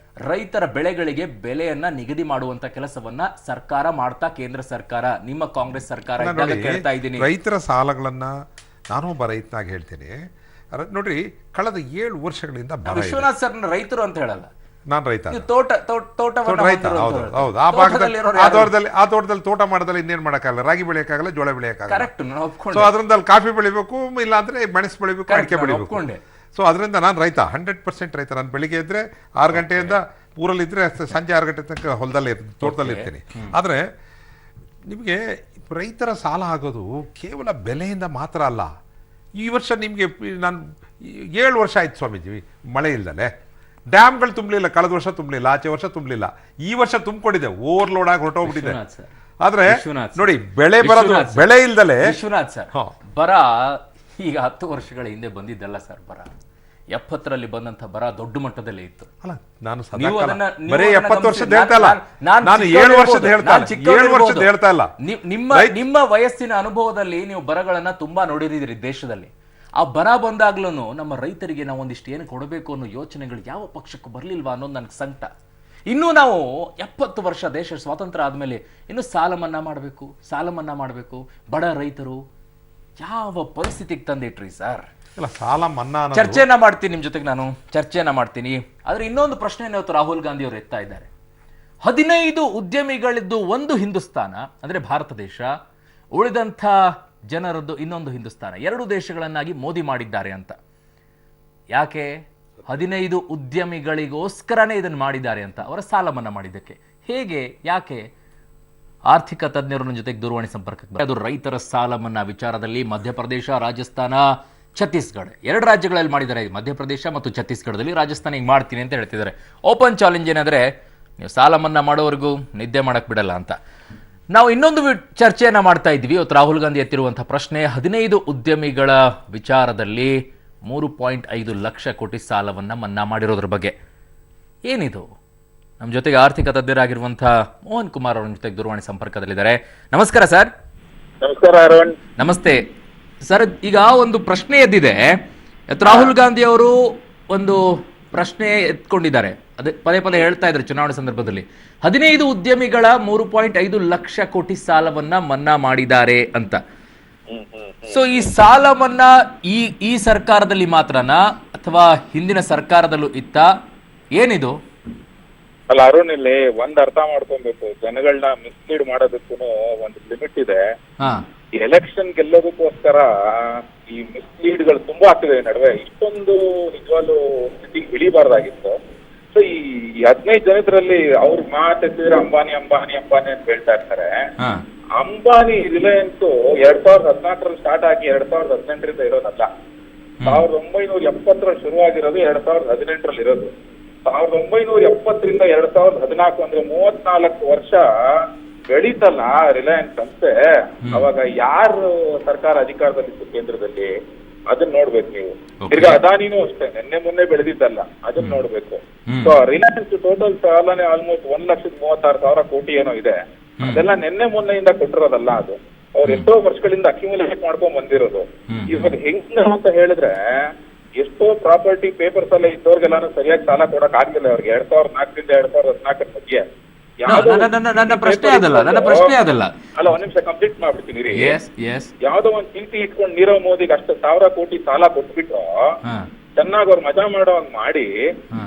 ರೈತರ ಬೆಳೆಗಳಿಗೆ ಬೆಲೆಯನ್ನ ನಿಗದಿ ಮಾಡುವಂತ ಕೆಲಸವನ್ನ ಸರ್ಕಾರ ಮಾಡ್ತಾ, ಕೇಂದ್ರ ಸರ್ಕಾರ, ನಿಮ್ಮ ಕಾಂಗ್ರೆಸ್ ಸರ್ಕಾರ ಇದ್ದಾಗ ಕೇಳ್ತಾ ಇದ್ದೀನಿ. ರೈತರ ಸಾಲಗಳನ್ನ ನಾನು ಒಬ್ಬ ರೈತನಾಗಿ ಹೇಳ್ತೀನಿ. ನೋಡ್ರಿ, ಕಳೆದ 7 ವರ್ಷಗಳಿಂದ ಬರ ಇದೆ. ವಿಶ್ವನಾಥ್ ಸರ್ ರೈತರು ಅಂತ ಹೇಳಲ್ಲ, ನಾನು ರೈತ, ನೀವು ತೋಟವನ್ನ ರೈತ. ಹೌದು, ಹೌದು. ಆ ಭಾಗದಲ್ಲಿ ಆ ತೋಟದಲ್ಲಿ ತೋಟ ಮಾಡೋದ್ರಲ್ಲಿ ಇನ್ನೇನ್ ಮಾಡಕ್ಕಾಗಲ್ಲ. ರಾಗಿ ಬೆಳೆಯಕ್ಕಾಗಲ್ಲ, ಜೋಳ ಬೆಳೆಯಕ್ಕಾಗಲ್ಲ. ಕರೆಕ್ಟ್, ನಾನು ಒಪ್ಕೊಂಡೆ. ಸೊ ಅದರಿಂದ ಕಾಫಿ ಬೆಳಿಬೇಕು, ಇಲ್ಲ ಅಂದ್ರೆ ಮೆಣಸು ಬೆಳಿಬೇಕು, ಅಡಿಕೆ ಬೆಳಿಬೇಕು. ಒಪ್ಕೊಂಡೆ. ಸೊ ಅದರಿಂದ ನಾನು ರೈತ, 100% ರೈತ. ನಾನು ಬೆಳಿಗ್ಗೆ ಇದ್ರೆ 6 ಗಂಟೆಯಿಂದ ಊರಲ್ಲಿದ್ದರೆ ಸಂಜೆ 6 ಗಂಟೆ ತನಕ ಹೊಲದಲ್ಲಿ ತೋಟದಲ್ಲಿ ಇರ್ತೀನಿ. ಆದರೆ ನಿಮಗೆ ರೈತರ ಸಾಲ ಆಗೋದು ಕೇವಲ ಬೆಲೆಯಿಂದ ಮಾತ್ರ ಅಲ್ಲ. ಈ ವರ್ಷ ನಿಮಗೆ ನಾನು 7 ವರ್ಷ ಆಯ್ತು ಸ್ವಾಮೀಜಿ ಮಳೆ ಇಲ್ದಲೆ. ಡ್ಯಾಮ್ಗಳು ತುಂಬಲಿಲ್ಲ, ಕಳೆದ ವರ್ಷ ತುಂಬಲಿಲ್ಲ, ಆಚೆ ವರ್ಷ ತುಂಬಲಿಲ್ಲ. ಈ ವರ್ಷ ತುಂಬಿಕೊಂಡಿದೆ, ಓವರ್ಲೋಡ್ ಆಗಿ ಹೊರಟೋಗ್ಬಿಟ್ಟಿದೆ. ಆದ್ರೆ ನೋಡಿ, ಬೆಳೆ ಬರೋದು ಬೆಳೆ ಇಲ್ದಲೆ. ವಿಶ್ವನಾಥ್ ಸರ್, ಬರ ಈಗ 10 ವರ್ಷಗಳ ಹಿಂದೆ ಬಂದಿದ್ದಲ್ಲ ಸರ್. ಬರ 70ರಲ್ಲಿ ಬಂದಂತ ಬರ ದೊಡ್ಡ ಮಟ್ಟದಲ್ಲೇ ಇತ್ತು. ಅಲ್ಲ, ನಾನು ಬರೀ 70 ವರ್ಷದ ಹೇಳ್ತಾ ಇಲ್ಲ, ನಾನು 7 ವರ್ಷದ ಹೇಳ್ತಾ ಇಲ್ಲ. ನಿಮ್ಮ ವಯಸ್ಸಿನ ಅನುಭವದಲ್ಲಿ ನೀವು ಬರಗಳನ್ನ ತುಂಬಾ ನೋಡಿದಿರಿ ದೇಶದಲ್ಲಿ. ಆ ಬರ ಬಂದಾಗ್ಲೂ ನಮ್ಮ ರೈತರಿಗೆ ನಾವು ಒಂದಿಷ್ಟು ಏನು ಕೊಡಬೇಕು ಅನ್ನೋ ಯೋಚನೆಗಳು ಯಾವ ಪಕ್ಷಕ್ಕೂ ಬರ್ಲಿಲ್ವಾ ಅನ್ನೋದು ನನಗೆ ಸಂಕಟ. ಇನ್ನೂ ನಾವು 70 ವರ್ಷ ದೇಶ ಸ್ವಾತಂತ್ರ್ಯ ಆದ್ಮೇಲೆ ಇನ್ನು ಸಾಲ ಮನ್ನಾ ಮಾಡಬೇಕು, ಬಡ ರೈತರು ಯಾವ ಪರಿಸ್ಥಿತಿಗೆ ತಂದಿಟ್ರಿ ಸರ್. ಸಾಲ ಮನ್ನಾ ಚರ್ಚೆನ ಮಾಡ್ತೀನಿ ನಿಮ್ ಜೊತೆಗೆ, ನಾನು ಚರ್ಚೆನ ಮಾಡ್ತೀನಿ. ಆದ್ರೆ ಇನ್ನೊಂದು ಪ್ರಶ್ನೆ ಇವತ್ತು ರಾಹುಲ್ ಗಾಂಧಿ ಅವರು ಎತ್ತಾ ಇದ್ದಾರೆ. 15 ಉದ್ಯಮಿಗಳಿದ್ದು ಒಂದು ಹಿಂದೂಸ್ತಾನ ಅಂದ್ರೆ ಭಾರತ ದೇಶ, ಉಳಿದಂಥ ಜನರದ್ದು ಇನ್ನೊಂದು ಹಿಂದೂಸ್ತಾನ, 2 ದೇಶಗಳನ್ನಾಗಿ ಮೋದಿ ಮಾಡಿದ್ದಾರೆ ಅಂತ. ಯಾಕೆ? 15 ಉದ್ಯಮಿಗಳಿಗೋಸ್ಕರನೇ ಇದನ್ನು ಮಾಡಿದ್ದಾರೆ ಅಂತ, ಅವರ ಸಾಲ ಮನ್ನಾ ಮಾಡಿದ್ದಕ್ಕೆ. ಹೇಗೆ, ಯಾಕೆ? ಆರ್ಥಿಕ ತಜ್ಞರ ಜೊತೆಗೆ ದೂರವಾಣಿ ಸಂಪರ್ಕಕ್ಕೆ ಅದು ರೈತರ ಸಾಲ ಮನ್ನಾ ವಿಚಾರದಲ್ಲಿ ಮಧ್ಯಪ್ರದೇಶ, ರಾಜಸ್ಥಾನ, ಛತ್ತೀಸ್ಗಢ 2 ರಾಜ್ಯಗಳಲ್ಲಿ ಮಾಡಿದ್ದಾರೆ. ಮಧ್ಯಪ್ರದೇಶ ಮತ್ತು ಛತ್ತೀಸ್ಗಢದಲ್ಲಿ. ರಾಜಸ್ಥಾನ ಹಿಂಗೆ ಮಾಡ್ತೀನಿ ಅಂತ ಹೇಳ್ತಿದ್ದಾರೆ. ಓಪನ್ ಚಾಲೆಂಜ್ ಏನಂದ್ರೆ, ನೀವು ಸಾಲ ಮನ್ನಾ ಮಾಡೋವರೆಗೂ ನಿದ್ದೆ ಮಾಡಕ್ ಬಿಡಲ್ಲ ಅಂತ. ನಾವು ಇನ್ನೊಂದು ಚರ್ಚೆಯನ್ನ ಮಾಡ್ತಾ ಇದ್ವಿ. ಇವತ್ತು ರಾಹುಲ್ ಗಾಂಧಿ ಎತ್ತಿರುವಂತಹ ಪ್ರಶ್ನೆ 15 ಉದ್ಯಮಿಗಳ ವಿಚಾರದಲ್ಲಿ 3.5 ಲಕ್ಷ ಕೋಟಿ ಸಾಲವನ್ನ ಮನ್ನಾ ಮಾಡಿರೋದ್ರ ಬಗ್ಗೆ. ಏನಿದು? ನಮ್ಮ ಜೊತೆಗೆ ಆರ್ಥಿಕ ತಜ್ಞರಾಗಿರುವಂತಹ ಮೋಹನ್ ಕುಮಾರ್ ಅವರ ಜೊತೆಗೆ ದೂರವಾಣಿ ಸಂಪರ್ಕದಲ್ಲಿದ್ದಾರೆ. ನಮಸ್ಕಾರ ಸರ್. ನಮಸ್ಕಾರ ಅರುಣ್. ನಮಸ್ತೆ ಸರ್. ಈಗ ಒಂದು ಪ್ರಶ್ನೆ ಎದ್ದಿದೆ. ರಾಹುಲ್ ಗಾಂಧಿ ಅವರು ಒಂದು ಪ್ರಶ್ನೆ ಎತ್ಕೊಂಡಿದ್ದಾರೆ, ಅದೇ ಪದೇ ಹೇಳ್ತಾ ಇದ್ದಾರೆ ಚುನಾವಣೆ ಸಂದರ್ಭದಲ್ಲಿ. 15 ಉದ್ಯಮಿಗಳ 3.5 ಲಕ್ಷ ಕೋಟಿ ಸಾಲವನ್ನ ಮನ್ನಾ ಮಾಡಿದ್ದಾರೆ ಅಂತ. ಸೊ ಈ ಸಾಲ ಮನ್ನಾ ಈ ಸರ್ಕಾರದಲ್ಲಿ ಮಾತ್ರನಾ ಅಥವಾ ಹಿಂದಿನ ಸರ್ಕಾರದಲ್ಲೂ ಇತ್ತ? ಏನಿದು? ಅಲ್ಲ ಅರುಣ್, ಇಲ್ಲಿ ಒಂದ್ ಅರ್ಥ ಮಾಡ್ಕೊಬೇಕು, ಜನಗಳನ್ನ ಮಿಸ್ಲೀಡ್ ಮಾಡೋದಕ್ಕೂ ಒಂದು ಲಿಮಿಟ್ ಇದೆ. ಎಲೆಕ್ಷನ್ ಗೆಲ್ಲೋದಕ್ಕೋಸ್ಕರ ಈ ಮಿಸ್ಲೀಡ್ ಗಳು ತುಂಬಾ ಆಗ್ತಿದೆ ನಡುವೆ. ಇಷ್ಟೊಂದು ನಿಜವಾಗ್ಲೂ ಸ್ಥಿತಿಗೆ ಇಳಿಬಾರ್ದಾಗಿತ್ತು. ಸೊ ಈ 15 ಜನರಲ್ಲಿ ಅವ್ರ ಮಾತೆತ್ತಿದ್ರೆ ಅಂಬಾನಿ ಅಂಬಾನಿ ಅಂಬಾನಿ ಅಂತ ಹೇಳ್ತಾ ಇರ್ತಾರೆ. ಅಂಬಾನಿ ರಿಲಯನ್ಸ್ 2014ರಲ್ಲಿ ಸ್ಟಾರ್ಟ್ ಆಗಿ 2018ರಿಂದ ಇರೋದಲ್ಲ. 1970ರಲ್ಲಿ ಶುರುವಾಗಿರೋದು 2018ರಲ್ಲಿ ಇರೋದು. 1970ರಿಂದ 2014 ಅಂದ್ರೆ 34 ವರ್ಷ ಬೆಳೀತಲ್ಲ ರಿಲಯನ್ಸ್ ಸಂಸ್ಥೆ. ಅವಾಗ ಯಾರು ಸರ್ಕಾರ ಅಧಿಕಾರದಲ್ಲಿತ್ತು ಕೇಂದ್ರದಲ್ಲಿ, ಅದನ್ನ ನೋಡ್ಬೇಕು ನೀವು. ತಿರ್ಗಾ ಅದಾನಿನೂ ಅಷ್ಟೇ, ನಿನ್ನೆ ಮೊನ್ನೆ ಬೆಳೆದಿದ್ದಲ್ಲ, ಅದನ್ನ ನೋಡ್ಬೇಕು. ಸೊ ರಿಲಯನ್ಸ್ ಟೋಟಲ್ ಸಾಲನೆ ಆಲ್ಮೋಸ್ಟ್ 1,36,000 ಕೋಟಿ ಏನೋ ಇದೆ. ಅದೆಲ್ಲ ನಿನ್ನೆ ಮೊನ್ನೆಯಿಂದ ಕೊಟ್ಟಿರೋದಲ್ಲ, ಅದು ಅವ್ರು ಎಷ್ಟೋ ವರ್ಷಗಳಿಂದ ಅಕ್ಯುಮುಲೇಟ್ ಮಾಡ್ಕೊಂಡ್ ಬಂದಿರೋದು. ಇವಾಗ ಹೆಂಗ ಅಂತ ಹೇಳಿದ್ರೆ, ಎಷ್ಟೋ ಪ್ರಾಪರ್ಟಿ ಪೇಪರ್ಸ್ ಎಲ್ಲ ಇದ್ದವ್ರಿಗೆಲ್ಲಾನು ಸರಿಯಾಗಿ ಸಾಲ ಕೊಡಕ್ ಆಗ್ಲಿಲ್ಲ ಅವ್ರಿಗೆ. 2004ರಿಂದ 2014 ಮಧ್ಯೆ ನನ್ನ ಪ್ರಶ್ನೆ ಅದಲ್ಲ. ಅಲ್ಲ, ಒಂದ್ ನಿಮಿಷ ಕಂಪ್ಲೀಟ್ ಮಾಡ್ಬಿಡ್ತೀನಿ ರೀ. ಯಾವ್ದೋ ಒಂದ್ ಚೀಟಿ ಇಟ್ಕೊಂಡು ನೀರವ್ ಮೋದಿಗೆ ಅಷ್ಟು 1,000 ಕೋಟಿ ಸಾಲ ಕೊಟ್ಬಿಟ್ಟು ಚೆನ್ನಾಗಿ ಅವ್ರು ಮಜಾ ಮಾಡೋಂಗ್ ಮಾಡಿ,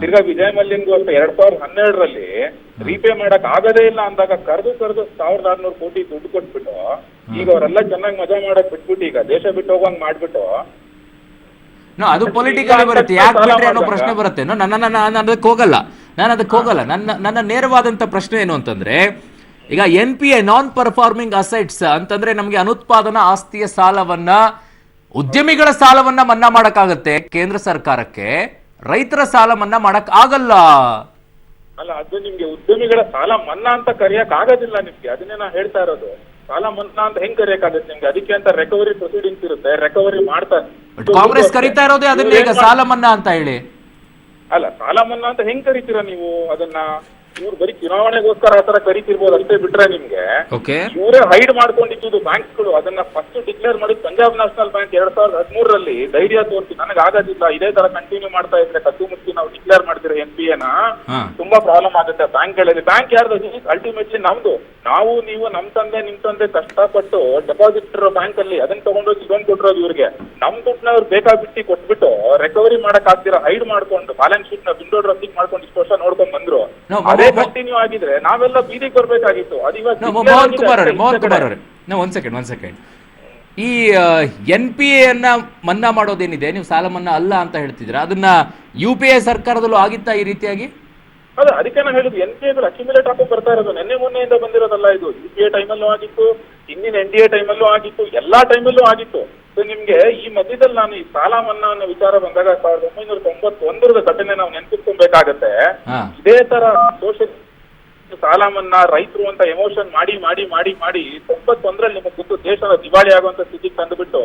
ತಿರ್ಗಾ ವಿಜಯ್ ಮಲ್ಯನ್ಗೂ ಅಷ್ಟು 2012ರಲ್ಲಿ ರೀಪೇ ಮಾಡಕ್ ಆಗದೇ ಇಲ್ಲ ಅಂದಾಗ ಕರೆದು 1,600 ಕೋಟಿ ದುಡ್ಡು ಕೊಟ್ಬಿಟ್ಟು, ಈಗ ಅವರೆಲ್ಲ ಚೆನ್ನಾಗಿ ಮಜಾ ಮಾಡಕ್ ಬಿಟ್ಬಿಟ್ಟು ಈಗ ದೇಶ ಬಿಟ್ಟು ಹೋಗಂಗ್ ಮಾಡ್ಬಿಟ್ಟು, ಅದು ಪೊಲಿಟಿಕಲಿ ಬರುತ್ತೆ. ಯಾಕೆ ಬಿಟ್ರೆ ಅನ್ನೋ ಪ್ರಶ್ನೆ ಬರುತ್ತೆ. ನಾನು ಅದಕ್ಕೆ ಹೋಗಲ್ಲ. ನನ್ನ ನೇರವಾದಂತ ಪ್ರಶ್ನೆ ಏನು ಅಂತಂದ್ರೆ, ಈಗ NPA ನಾನ್ ಪರ್ಫಾರ್ಮಿಂಗ್ ಅಸೆಟ್ಸ್ ಅಂತಂದ್ರೆ ನಮಗೆ ಅನುತ್ಪಾದನಾ ಆಸ್ತಿಯ ಸಾಲವನ್ನ, ಉದ್ಯಮಿಗಳ ಸಾಲವನ್ನ ಮನ್ನಾ ಮಾಡಕ್ಕಾಗತ್ತೆ ಕೇಂದ್ರ ಸರ್ಕಾರಕ್ಕೆ, ರೈತರ ಸಾಲ ಮನ್ನಾ ಮಾಡಕ್ ಆಗಲ್ಲ. ಅಲ್ಲ, ಅದು ನಿಮ್ಗೆ ಉದ್ಯಮಿಗಳ ಸಾಲ ಮನ್ನಾ ಅಂತ ಕರೆಯಕ್ ಆಗೋದಿಲ್ಲ ನಿಮ್ಗೆ. ಅದನ್ನೇ ನಾ ಹೇಳ್ತಾ ಇರೋದು. ಸಾಲ ಮನ್ನಾ ಅಂತ ಹೆಂಗ್ ಕರೆಯಕ್ಕಾಗತ್ತೆ ನಿಮ್ಗೆ? ಅದಕ್ಕೆ ಅಂತ ರಿಕವರಿ ಪ್ರೊಸೀಡಿಂಗ್ಸ್ ಇರುತ್ತೆ, ರಿಕವರಿ ಮಾಡ್ತಾರೆ. ಕಾಂಗ್ರೆಸ್ ಕರೀತಾ ಇರೋದೇ ಅದನ್ನ ಈಗ ಸಾಲ ಮನ್ನಾ ಅಂತ ಹೇಳಿ. ಅಲ್ಲ ಸಾಲ ಮನ್ನಾ ಅಂತ ಹೆಂಗ್ ಕರಿತೀರಾ ನೀವು ಅದನ್ನ? ಇವ್ರು ಬರೀ ಚುನಾವಣೆಗೋಸ್ಕರ ಆ ತರ ಕರಿತಿರ್ಬೋದು ಅಷ್ಟೇ ಬಿಟ್ರೆ ನಿಮ್ಗೆ ಓಕೆ ಇವರೇ ಹೈಡ್ ಮಾಡ್ಕೊಂಡಿದ್ದು ಬ್ಯಾಂಕ್ಗಳು ಅದನ್ನ ಫಸ್ಟ್ ಡಿಕ್ಲೇರ್ ಮಾಡಿ ಪಂಜಾಬ್ ನ್ಯಾಷನಲ್ ಬ್ಯಾಂಕ್ 2013ರಲ್ಲಿ ಧೈರ್ಯ ತೋರಿಸಿ ನನಗೆ ಆಗೋದಿಲ್ಲ ಇದೇ ತರ ಕಂಟಿನ್ಯೂ ಮಾಡ್ತಾ ಇದ್ರೆ ಕದ್ದು ಮುಚ್ಚಿ ನಾವು ಡಿಕ್ಲೇರ್ ಮಾಡ್ತೀರಾ NPA ನ ತುಂಬಾ ಪ್ರಾಬ್ಲಮ್ ಆಗುತ್ತೆ ಬ್ಯಾಂಕ್ಗಳಲ್ಲಿ. ಬ್ಯಾಂಕ್ ಯಾರ್ದು? ಅಲ್ಟಿಮೇಟ್ಲಿ ನಮ್ದು. ನಾವು ನೀವು ನಮ್ ತಂದೆ ನಿಮ್ ತಂದೆ ಕಷ್ಟಪಟ್ಟು ಡೆಪಾಸಿಟ್ ಇರೋ ಬ್ಯಾಂಕ್ ಅಲ್ಲಿ ಅದನ್ನ ತಗೊಂಡೋಗಿ ಲೋನ್ ಕೊಟ್ಟಿರೋದು ಇವ್ರಿಗೆ. ನಮ್ ದುಡ್ಡನ್ನ ಅವ್ರು ಬೇಕಾಬಿಟ್ಟು ಕೊಟ್ಬಿಟ್ಟು ರಿಕವರಿ ಮಾಡಕ್ ಆಗ್ತಿರ ಹೈಡ್ ಮಾಡ್ಕೊಂಡು ಬ್ಯಾಲೆನ್ಸ್ ಶೀಟ್ ನ ವಿಂಡೋ ಡ್ರೆಸ್ಸಿಂಗ್ ಮಾಡ್ಕೊಂಡು ಇಷ್ಟು ವರ್ಷ ನೋಡ್ಕೊಂಡ್ ಬಂದ್ರು. ಅದೇ ಕಂಟಿನ್ಯೂ ಆಗಿದ್ರೆ ನಾವೆಲ್ಲ ಬೀದಿಗೆ ಬರ್ಬೇಕಾಗಿತ್ತು. ಅದು ಮೋಹನ್ ಕುಮಾರ್ ಅವರೇ ಒಂದ್ ಸೆಕೆಂಡ್ ಈ NPA ಅನ್ನ ಮನ್ನಾ ಮಾಡೋದೇನಿದೆ, ನೀವು ಸಾಲ ಮನ್ನಾ ಅಲ್ಲ ಅಂತ ಹೇಳ್ತಿದ್ರ, ಅದನ್ನ UPA ಸರ್ಕಾರದಲ್ಲೂ ಆಗಿತ್ತಾ ಈ ರೀತಿಯಾಗಿ? ಅದ ಅದಕ್ಕೆ ನಾನು ಹೇಳುದು NPAಗಳು ಅಕ್ಯುಮುಲೇಟ್ ಹಾಕಿ ಬರ್ತಾ ಇರೋದು ನಿನ್ನೆ ಮೊನ್ನೆಯಿಂದ ಬಂದಿರೋದಲ್ಲ ಇದು. UPA ಟೈಮಲ್ಲೂ ಆಗಿತ್ತು, ಹಿಂದಿನ NDA ಟೈಮಲ್ಲೂ ಆಗಿತ್ತು, ಎಲ್ಲಾ ಟೈಮಲ್ಲೂ ಆಗಿತ್ತು. ಸೊ ನಿಮ್ಗೆ ಈ ಮಧ್ಯದಲ್ಲಿ ನಾನು ಈ ಸಾಲ ಮನ್ನಾ ಅನ್ನೋ ವಿಚಾರ ಬಂದಾಗ 1991ರ ಘಟನೆ ನಾವು ನೆನ್ಪಿಸ್ಕೊಬೇಕಾಗತ್ತೆ. ಇದೇ ತರ ಸೋಷಿಯಲ್ ಸಾಲ ಮನ್ನಾ ರೈತರು ಅಂತ ಎಮೋಷನ್ ಮಾಡಿ ಮಾಡಿ ಮಾಡಿ ಮಾಡಿ 91ರಲ್ಲಿ ನಿಮಗೆ ಗೊತ್ತು ದೇಶದ ದಿವಾಳಿ ಆಗುವಂತ ಸ್ಥಿತಿಗೆ ತಂದುಬಿಟ್ಟು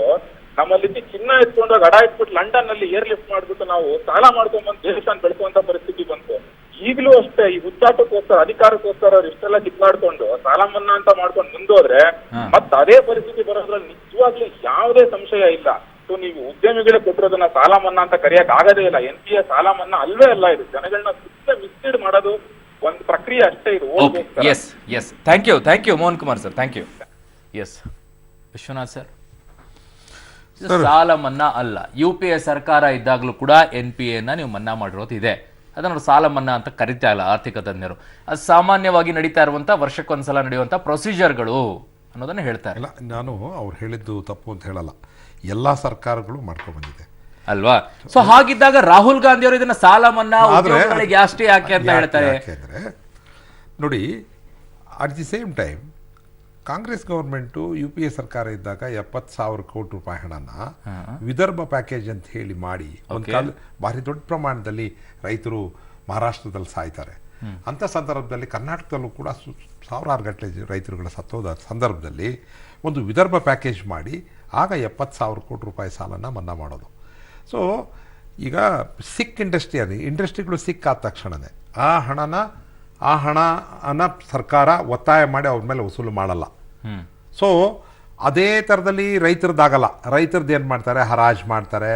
ನಮ್ಮಲ್ಲಿ ಚಿನ್ನ ಎತ್ಕೊಂಡಾಗ ಅಡ ಇಟ್ಬಿಟ್ಟು ಲಂಡನ್ ನಲ್ಲಿ ಏರ್ ಲಿಫ್ಟ್ ಮಾಡ್ಬಿಟ್ಟು ನಾವು ಸಾಲ ಮಾಡ್ಕೊಂಡ್ಬಂದು ದೇಶನ ಬೆಳೆಸುವಂತ ಪರಿಸ್ಥಿತಿ ಬಂತು. ಈಗಲೂ ಅಷ್ಟೇ ಈ ಹುಚ್ಚಾಟಕ್ಕೋಸ್ಕರ ಅಧಿಕಾರಕ್ಕೋಸ್ಕರ ಅವ್ರು ಇಷ್ಟೆಲ್ಲ ಕಿತ್ಲಾಡ್ಕೊಂಡು ಸಾಲ ಮನ್ನಾ ಅಂತ ಮಾಡ್ಕೊಂಡು ಮುಂದೋದ್ರೆ ಮತ್ತ ಅದೇ ಪರಿಸ್ಥಿತಿ ಬರೋದ್ರಲ್ಲಿ ನಿಜವಾಗ್ಲೂ ಯಾವುದೇ ಸಂಶಯ ಇಲ್ಲ. ಸೊ ನೀವು ಉದ್ಯಮಿಗಳೇ ಕೊಟ್ಟಿರೋದನ್ನ ಸಾಲ ಮನ್ನಾ ಅಂತ ಕರೆಯಕ್ ಆಗದೇ ಇಲ್ಲ. NPA ಸಾಲ ಮನ್ನಾ ಅಲ್ವೇ ಅಲ್ಲ. ಇದು ಜನಗಳನ್ನ ಮಿಸ್ಲೀಡ್ ಮಾಡೋದು ಒಂದು ಪ್ರಕ್ರಿಯೆ ಅಷ್ಟೇ ಇದು. Yes thank you Mohan Kumar sir, thank you. Yes Vishwanath sir, ಸಾಲ ಮನ್ನಾ ಅಲ್ಲ, UPA ಸರ್ಕಾರ ಇದ್ದಾಗಲೂ ಕೂಡ NPA ನ ನೀವು ಮನ್ನಾ ಮಾಡಿರೋದು ಇದೆ. ಅದನ್ನು ಸಾಲ ಮನ್ನಾ ಅಂತ ಕರಿತಾ ಇಲ್ಲ ಆರ್ಥಿಕ ತಜ್ಞರು. ಅದು ಸಾಮಾನ್ಯವಾಗಿ ನಡೀತಾ ಇರುವಂತ ವರ್ಷಕ್ಕೊಂದ್ಸಲ ನಡೆಯುವಂತ ಪ್ರೊಸೀಜರ್ಗಳು ಅನ್ನೋದನ್ನ ಹೇಳ್ತಾರೆ. ಇಲ್ಲ, ನಾನು ಅವ್ರು ಹೇಳಿದ್ದು ತಪ್ಪು ಅಂತ ಹೇಳಲ್ಲ, ಎಲ್ಲಾ ಸರ್ಕಾರಗಳು ಮಾಡ್ಕೊಂಡು ಬಂದಿದೆ ಅಲ್ವಾ? ಸೊ ಹಾಗಿದ್ದಾಗ ರಾಹುಲ್ ಗಾಂಧಿ ಅವರು ಇದನ್ನ ಸಾಲ ಮನ್ನಾ ಉದ್ಯೋಗಗಳಿಗೆ ಅಷ್ಟೇ ಯಾಕೆ ಅಂತ ಹೇಳ್ತಾರೆ? ಯಾಕೆಂದ್ರೆ ನೋಡಿ, at the same time Congress government UPA ಸರ್ಕಾರ ಇದ್ದಾಗ 70,000 ಕೋಟಿ ರೂಪಾಯಿ ಹಣನ ವಿದರ್ಭ ಪ್ಯಾಕೇಜ್ ಅಂತ ಹೇಳಿ ಮಾಡಿ ಒಂದು ಕಾಲ ಭಾರಿ ದೊಡ್ಡ ಪ್ರಮಾಣದಲ್ಲಿ ರೈತರು ಮಹಾರಾಷ್ಟ್ರದಲ್ಲಿ ಸಾಯ್ತಾರೆ. ಅಂಥ ಸಂದರ್ಭದಲ್ಲಿ ಕರ್ನಾಟಕದಲ್ಲೂ ಕೂಡ ಸಾವಿರಾರು ಗಟ್ಟಲೆ ರೈತರುಗಳ ಸತ್ತೋದ ಸಂದರ್ಭದಲ್ಲಿ ಒಂದು ವಿದರ್ಭ ಪ್ಯಾಕೇಜ್ ಮಾಡಿ ಆಗ 70,000 ಕೋಟಿ ರೂಪಾಯಿ ಸಾಲನ ಮನ್ನಾ ಮಾಡೋದು. ಸೊ ಈಗ ಸಿಕ್ ಇಂಡಸ್ಟ್ರಿಗಳು ಸಿಕ್ ಆದ ತಕ್ಷಣವೇ ಆ ಹಣನ ಸರ್ಕಾರ ಒತ್ತಾಯ ಮಾಡಿ ಅವ್ರ ಮೇಲೆ ವಸೂಲು ಮಾಡಲ್ಲ. ಸೊ ಅದೇ ಥರದಲ್ಲಿ ರೈತರದ್ದಾಗಲ್ಲ. ರೈತರದ್ದು ಏನು ಮಾಡ್ತಾರೆ, ಹರಾಜು ಮಾಡ್ತಾರೆ,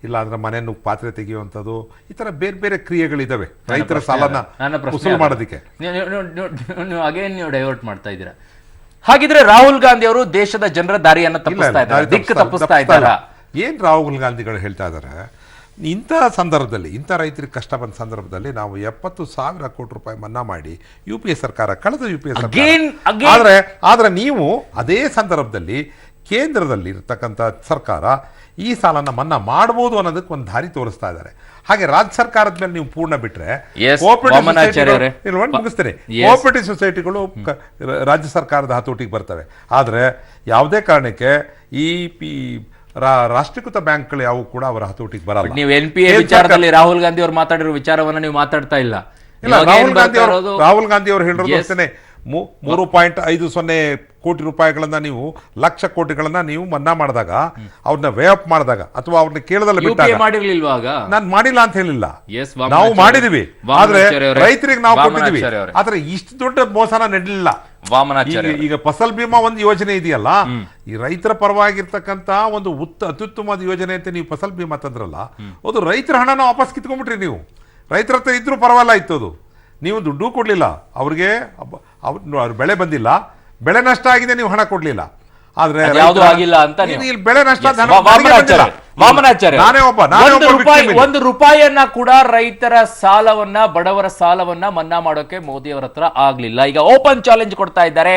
ಇಲ್ಲಾಂದ್ರೆ ಮನೆ ನುಗ್ಗಿ ಪಾತ್ರೆ ತೆಗೆಯುವಂಥದ್ದು, ಈ ಥರ ಬೇರೆ ಬೇರೆ ಕ್ರಿಯೆಗಳಿದ್ದಾವೆ ರೈತರ ಸಾಲನ ವಸೂಲು ಮಾಡೋದಕ್ಕೆ. ನೀವು ಡೈವರ್ಟ್ ಮಾಡ್ತಾ ಇದ್ದೀರಾ. ಹಾಗಿದ್ರೆ ರಾಹುಲ್ ಗಾಂಧಿ ಅವರು ದೇಶದ ಜನರ ದಾರಿಯನ್ನು ತಪ್ಪಿಸ್ತಾ ಇದ್ದಾರೆ. ಏನು ರಾಹುಲ್ ಗಾಂಧಿಗಳು ಹೇಳ್ತಾ ಇದ್ದಾರೆ, ಇಂಥ ಸಂದರ್ಭದಲ್ಲಿ ಇಂಥ ರೈತರಿಗೆ ಕಷ್ಟ ಬಂದ ಸಂದರ್ಭದಲ್ಲಿ ನಾವು 70,000 ಕೋಟಿ ರೂಪಾಯಿ ಮನ್ನಾ ಮಾಡಿ UPA ಸರ್ಕಾರ ಕಳೆದ UPA ಸರ್ಕಾರ ಆದ್ರೆ ನೀವು ಅದೇ ಸಂದರ್ಭದಲ್ಲಿ ಕೇಂದ್ರದಲ್ಲಿ ಇರ್ತಕ್ಕಂಥ ಸರ್ಕಾರ ಈ ಸಾಲನ ಮನ್ನಾ ಮಾಡಬಹುದು ಅನ್ನೋದಕ್ಕೆ ಒಂದು ದಾರಿ ತೋರಿಸ್ತಾ ಇದ್ದಾರೆ. ಹಾಗೆ ರಾಜ್ಯ ಸರ್ಕಾರದ ಮೇಲೆ ನೀವು ಪೂರ್ಣ ಬಿಟ್ರೆ ಕೋಆಪರೇಟಿವ್ ಸೊಸೈಟಿಗಳು ರಾಜ್ಯ ಸರ್ಕಾರದ ಹತೋಟಿಗೆ ಬರ್ತವೆ. ಆದ್ರೆ ಯಾವುದೇ ಕಾರಣಕ್ಕೆ ಈ ರಾಷ್ಟ್ರೀಕೃತ ಬ್ಯಾಂಕ್ಗಳು ಯಾವ ಕೂಡ ಅವರ ಹತೋಟಿಗೆ ಬರಲ್ಲ. ನೀವು NPA ವಿಚಾರದಲ್ಲಿ ರಾಹುಲ್ ಗಾಂಧಿ ಅವರು ಮಾತಾಡಿರೋ ವಿಚಾರವನ್ನ ನೀವು ಮಾತಾಡ್ತಾ ಇಲ್ಲ. ರಾಹುಲ್ ಗಾಂಧಿ ಅವರು ಹೇಳಿರೋದು ಅಷ್ಟೇ, 3.50 ಕೋಟಿ ರೂಪಾಯಿಗಳನ್ನ ನೀವು ಲಕ್ಷ ಕೋಟಿಗಳನ್ನ ನೀವು ಮನ್ನಾ ಮಾಡಿದಾಗ, ಅವ್ರನ್ನ ವೇ ಅಪ್ ಮಾಡಿದಾಗ ಅಥವಾ ಅವ್ರನ್ನ ಕೇಳದಲ್ಲ ಬಿಟ್ಟಾಗ ನಾನು ಮಾಡಿಲ್ಲ ಅಂತ ಹೇಳಿಲ್ಲ, ನಾವು ಮಾಡಿದೀವಿ. ಆದ್ರೆ ರೈತರಿಗೆ ನಾವು ಕೊಟ್ಟಿದೀವಿ. ಆದ್ರೆ ಇಷ್ಟು ದೊಡ್ಡ ಮೋಸನ ನಡೆಯಲಿಲ್ಲ. ಈಗ ಫಸಲ್ ಬಿಮಾ ಒಂದು ಯೋಜನೆ ಇದೆಯಲ್ಲ, ಈ ರೈತರ ಪರವಾಗಿರ್ತಕ್ಕಂತ ಒಂದು ಅತ್ಯುತ್ತಮವಾದ ಯೋಜನೆ ಅಂತ ನೀವು ಫಸಲ್ ಬಿಮಾ ತಂದ್ರಲ್ಲ, ಅದು ರೈತರ ಹಣನ ವಾಪಸ್ ಕಿತ್ಕೊಂಡ್ಬಿಟ್ರಿ. ನೀವು ರೈತರ ಹತ್ರ ಇದ್ರೂ ಪರವಾಗಿಲ್ಲ ಇತ್ತು, ಅದು ನೀವು ದುಡ್ಡು ಕೊಡ್ಲಿಲ್ಲ ಅವ್ರಿಗೆ, ಅವ್ರ ಬೆಳೆ ಬಂದಿಲ್ಲ, ಬೆಳೆ ನಷ್ಟ ಆಗಿದೆ, ನೀವು ಹಣ ಕೊಡ್ಲಿಲ್ಲ. ಆದ್ರೆ ಬೆಳೆ ನಷ್ಟ ಒಂದು ರೂಪಾಯಿಯನ್ನ ಕೂಡ ರೈತರ ಸಾಲವನ್ನ, ಬಡವರ ಸಾಲವನ್ನ ಮನ್ನಾ ಮಾಡೋಕೆ ಮೋದಿ ಅವರ ಹತ್ರ ಆಗ್ಲಿಲ್ಲ. ಈಗ ಓಪನ್ ಚಾಲೆಂಜ್ ಕೊಡ್ತಾ ಇದ್ದಾರೆ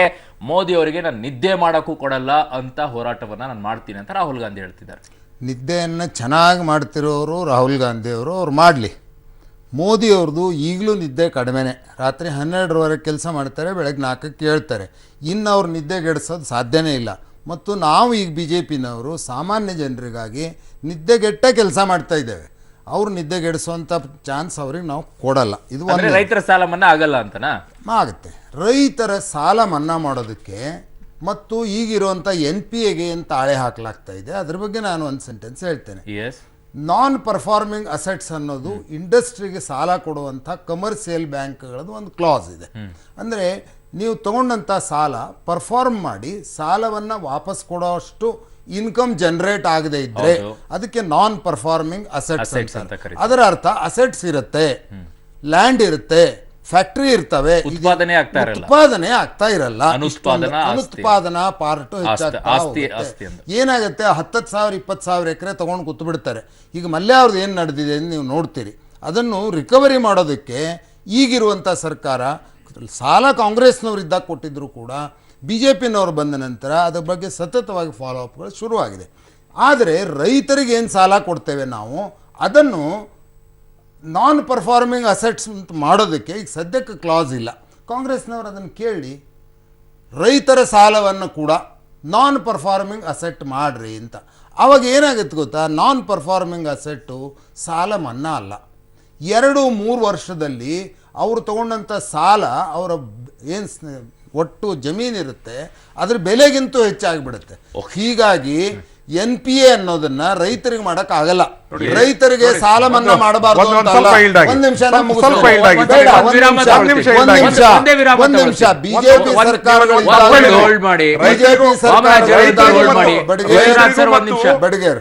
ಮೋದಿ ಅವರಿಗೆ, ನಾನು ನಿದ್ದೆ ಮಾಡಕ್ಕೂ ಕೊಡಲ್ಲ ಅಂತ ಹೋರಾಟವನ್ನ ನಾನು ಮಾಡ್ತೀನಿ ಅಂತ ರಾಹುಲ್ ಗಾಂಧಿ ಹೇಳ್ತಿದ್ದಾರೆ. ನಿದ್ದೆಯನ್ನು ಚೆನ್ನಾಗಿ ಮಾಡ್ತಿರೋರು ರಾಹುಲ್ ಗಾಂಧಿ ಅವರು, ಅವ್ರು ಮಾಡಲಿ. ಮೋದಿಯವ್ರದ್ದು ಈಗಲೂ ನಿದ್ದೆ ಕಡಿಮೆನೇ. ರಾತ್ರಿ 12ರವರೆಗೆ ಕೆಲಸ ಮಾಡ್ತಾರೆ, ಬೆಳಗ್ಗೆ 4ಕ್ಕೆ ಹೇಳ್ತಾರೆ. ಇನ್ನು ಅವ್ರು ನಿದ್ದೆಗೆಡಿಸೋದು ಸಾಧ್ಯನೇ ಇಲ್ಲ. ಮತ್ತು ನಾವು ಈಗ BJPನವರು ಸಾಮಾನ್ಯ ಜನರಿಗಾಗಿ ನಿದ್ದೆಗೆಟ್ಟ ಕೆಲಸ ಮಾಡ್ತಾ ಇದ್ದೇವೆ. ಅವ್ರು ನಿದ್ದೆಗೆಡಿಸುವಂಥ ಚಾನ್ಸ್ ಅವ್ರಿಗೆ ನಾವು ಕೊಡಲ್ಲ. ಇದು ರೈತರ ಸಾಲ ಮನ್ನಾ ಆಗಲ್ಲ ಅಂತನಾ? ಆಗುತ್ತೆ. ರೈತರ ಸಾಲ ಮನ್ನಾ ಮಾಡೋದಕ್ಕೆ ಮತ್ತು ಈಗಿರುವಂಥ NPAಗೆ ಅಂತ ತಾಳೆ ಹಾಕಲಾಗ್ತಾ ಇದೆ. ಅದ್ರ ಬಗ್ಗೆ ನಾನು ಒಂದು ಸೆಂಟೆನ್ಸ್ ಹೇಳ್ತೇನೆ. ನಾನ್ ಪರ್ಫಾರ್ಮಿಂಗ್ ಅಸೆಟ್ಸ್ ಅನ್ನೋದು ಇಂಡಸ್ಟ್ರಿಗೆ ಸಾಲ ಕೊಡುವಂಥ ಕಮರ್ಷಿಯಲ್ ಬ್ಯಾಂಕ್ಗಳದ್ದು ಒಂದು ಕ್ಲಾಸ್ ಇದೆ. ಅಂದರೆ ನೀವು ತಗೊಂಡಂಥ ಸಾಲ ಪರ್ಫಾರ್ಮ್ ಮಾಡಿ ಸಾಲವನ್ನು ವಾಪಸ್ ಕೊಡೋಷ್ಟು ಇನ್ಕಮ್ ಜನರೇಟ್ ಆಗದೆ ಇದ್ರೆ ಅದಕ್ಕೆ ನಾನ್ ಪರ್ಫಾರ್ಮಿಂಗ್ ಅಸೆಟ್ಸ್ ಅಂತ ಕರೀತಾರೆ. ಅದರ ಅರ್ಥ ಅಸೆಟ್ಸ್ ಇರುತ್ತೆ, ಲ್ಯಾಂಡ್ ಇರುತ್ತೆ, ಫ್ಯಾಕ್ಟರಿ ಇರ್ತವೆ, ಉತ್ಪಾದನೆ ಆಗ್ತಾ ಇರಲ್ಲ. ಉತ್ಪಾದನೆ ಆಗ್ತಾ ಇರಲ್ಲ, ಅನುತ್ಪಾದನಾ ಪಾರ್ಟ್ ಆಸ್ತಿ ಅಂತ. ಏನಾಗುತ್ತೆ, 10,000 20,000 ಎಕರೆ ತಗೊಂಡು ಕೂತು ಬಿಡ್ತಾರೆ. ಈಗ ಮಲ್ಯ ಅವ್ರದ್ದು ಏನು ನಡೆದಿದೆ ಅಂತ ನೀವು ನೋಡ್ತೀರಿ. ಅದನ್ನು ರಿಕವರಿ ಮಾಡೋದಕ್ಕೆ ಈಗಿರುವಂಥ ಸರ್ಕಾರ ಸಾಲ ಕಾಂಗ್ರೆಸ್ನವ್ರು ಇದ್ದಾಗ ಕೊಟ್ಟಿದ್ರು ಕೂಡ BJPನವ್ರು ಬಂದ ನಂತರ ಅದ್ರ ಬಗ್ಗೆ ಸತತವಾಗಿ ಫಾಲೋ ಅಪ್ಗಳು ಶುರುವಾಗಿದೆ. ಆದರೆ ರೈತರಿಗೆ ಏನು ಸಾಲ ಕೊಡ್ತೇವೆ ನಾವು, ಅದನ್ನು ನಾನ್ ಪರ್ಫಾರ್ಮಿಂಗ್ ಅಸೆಟ್ಸ್ ಮಾಡೋದಕ್ಕೆ ಈಗ ಸದ್ಯಕ್ಕೆ ಕ್ಲಾಸ್ ಇಲ್ಲ. ಕಾಂಗ್ರೆಸ್ನವರು ಅದನ್ನು ಕೇಳಿ ರೈತರ ಸಾಲವನ್ನು ಕೂಡ ನಾನ್ ಪರ್ಫಾರ್ಮಿಂಗ್ ಅಸೆಟ್ ಮಾಡ್ರಿ ಅಂತ. ಆವಾಗ ಏನಾಗುತ್ತೆ ಗೊತ್ತಾ, ನಾನ್ ಪರ್ಫಾರ್ಮಿಂಗ್ ಅಸೆಟ್ಟು ಸಾಲ ಮನ್ನಾ ಅಲ್ಲ. 2-3 ವರ್ಷದಲ್ಲಿ ಅವರು ತಗೊಂಡಂಥ ಸಾಲ ಅವರ ಏನು ಒಟ್ಟು ಜಮೀನಿರುತ್ತೆ ಅದ್ರ ಬೆಲೆಗಿಂತೂ ಹೆಚ್ಚಾಗಿಬಿಡುತ್ತೆ. ಹೀಗಾಗಿ NPA ಅನ್ನೋದನ್ನ ರೈತರಿಗೆ ಮಾಡಕ್ ಆಗಲ್ಲ. ರೈತರಿಗೆ ಸಾಲ ಮನ್ನಾ ಮಾಡಬಾರ್ದು ಅಂತ ಅಲ್ಲ. ಒಂದ್ ನಿಮಿಷ ಬಿಜೆಪಿ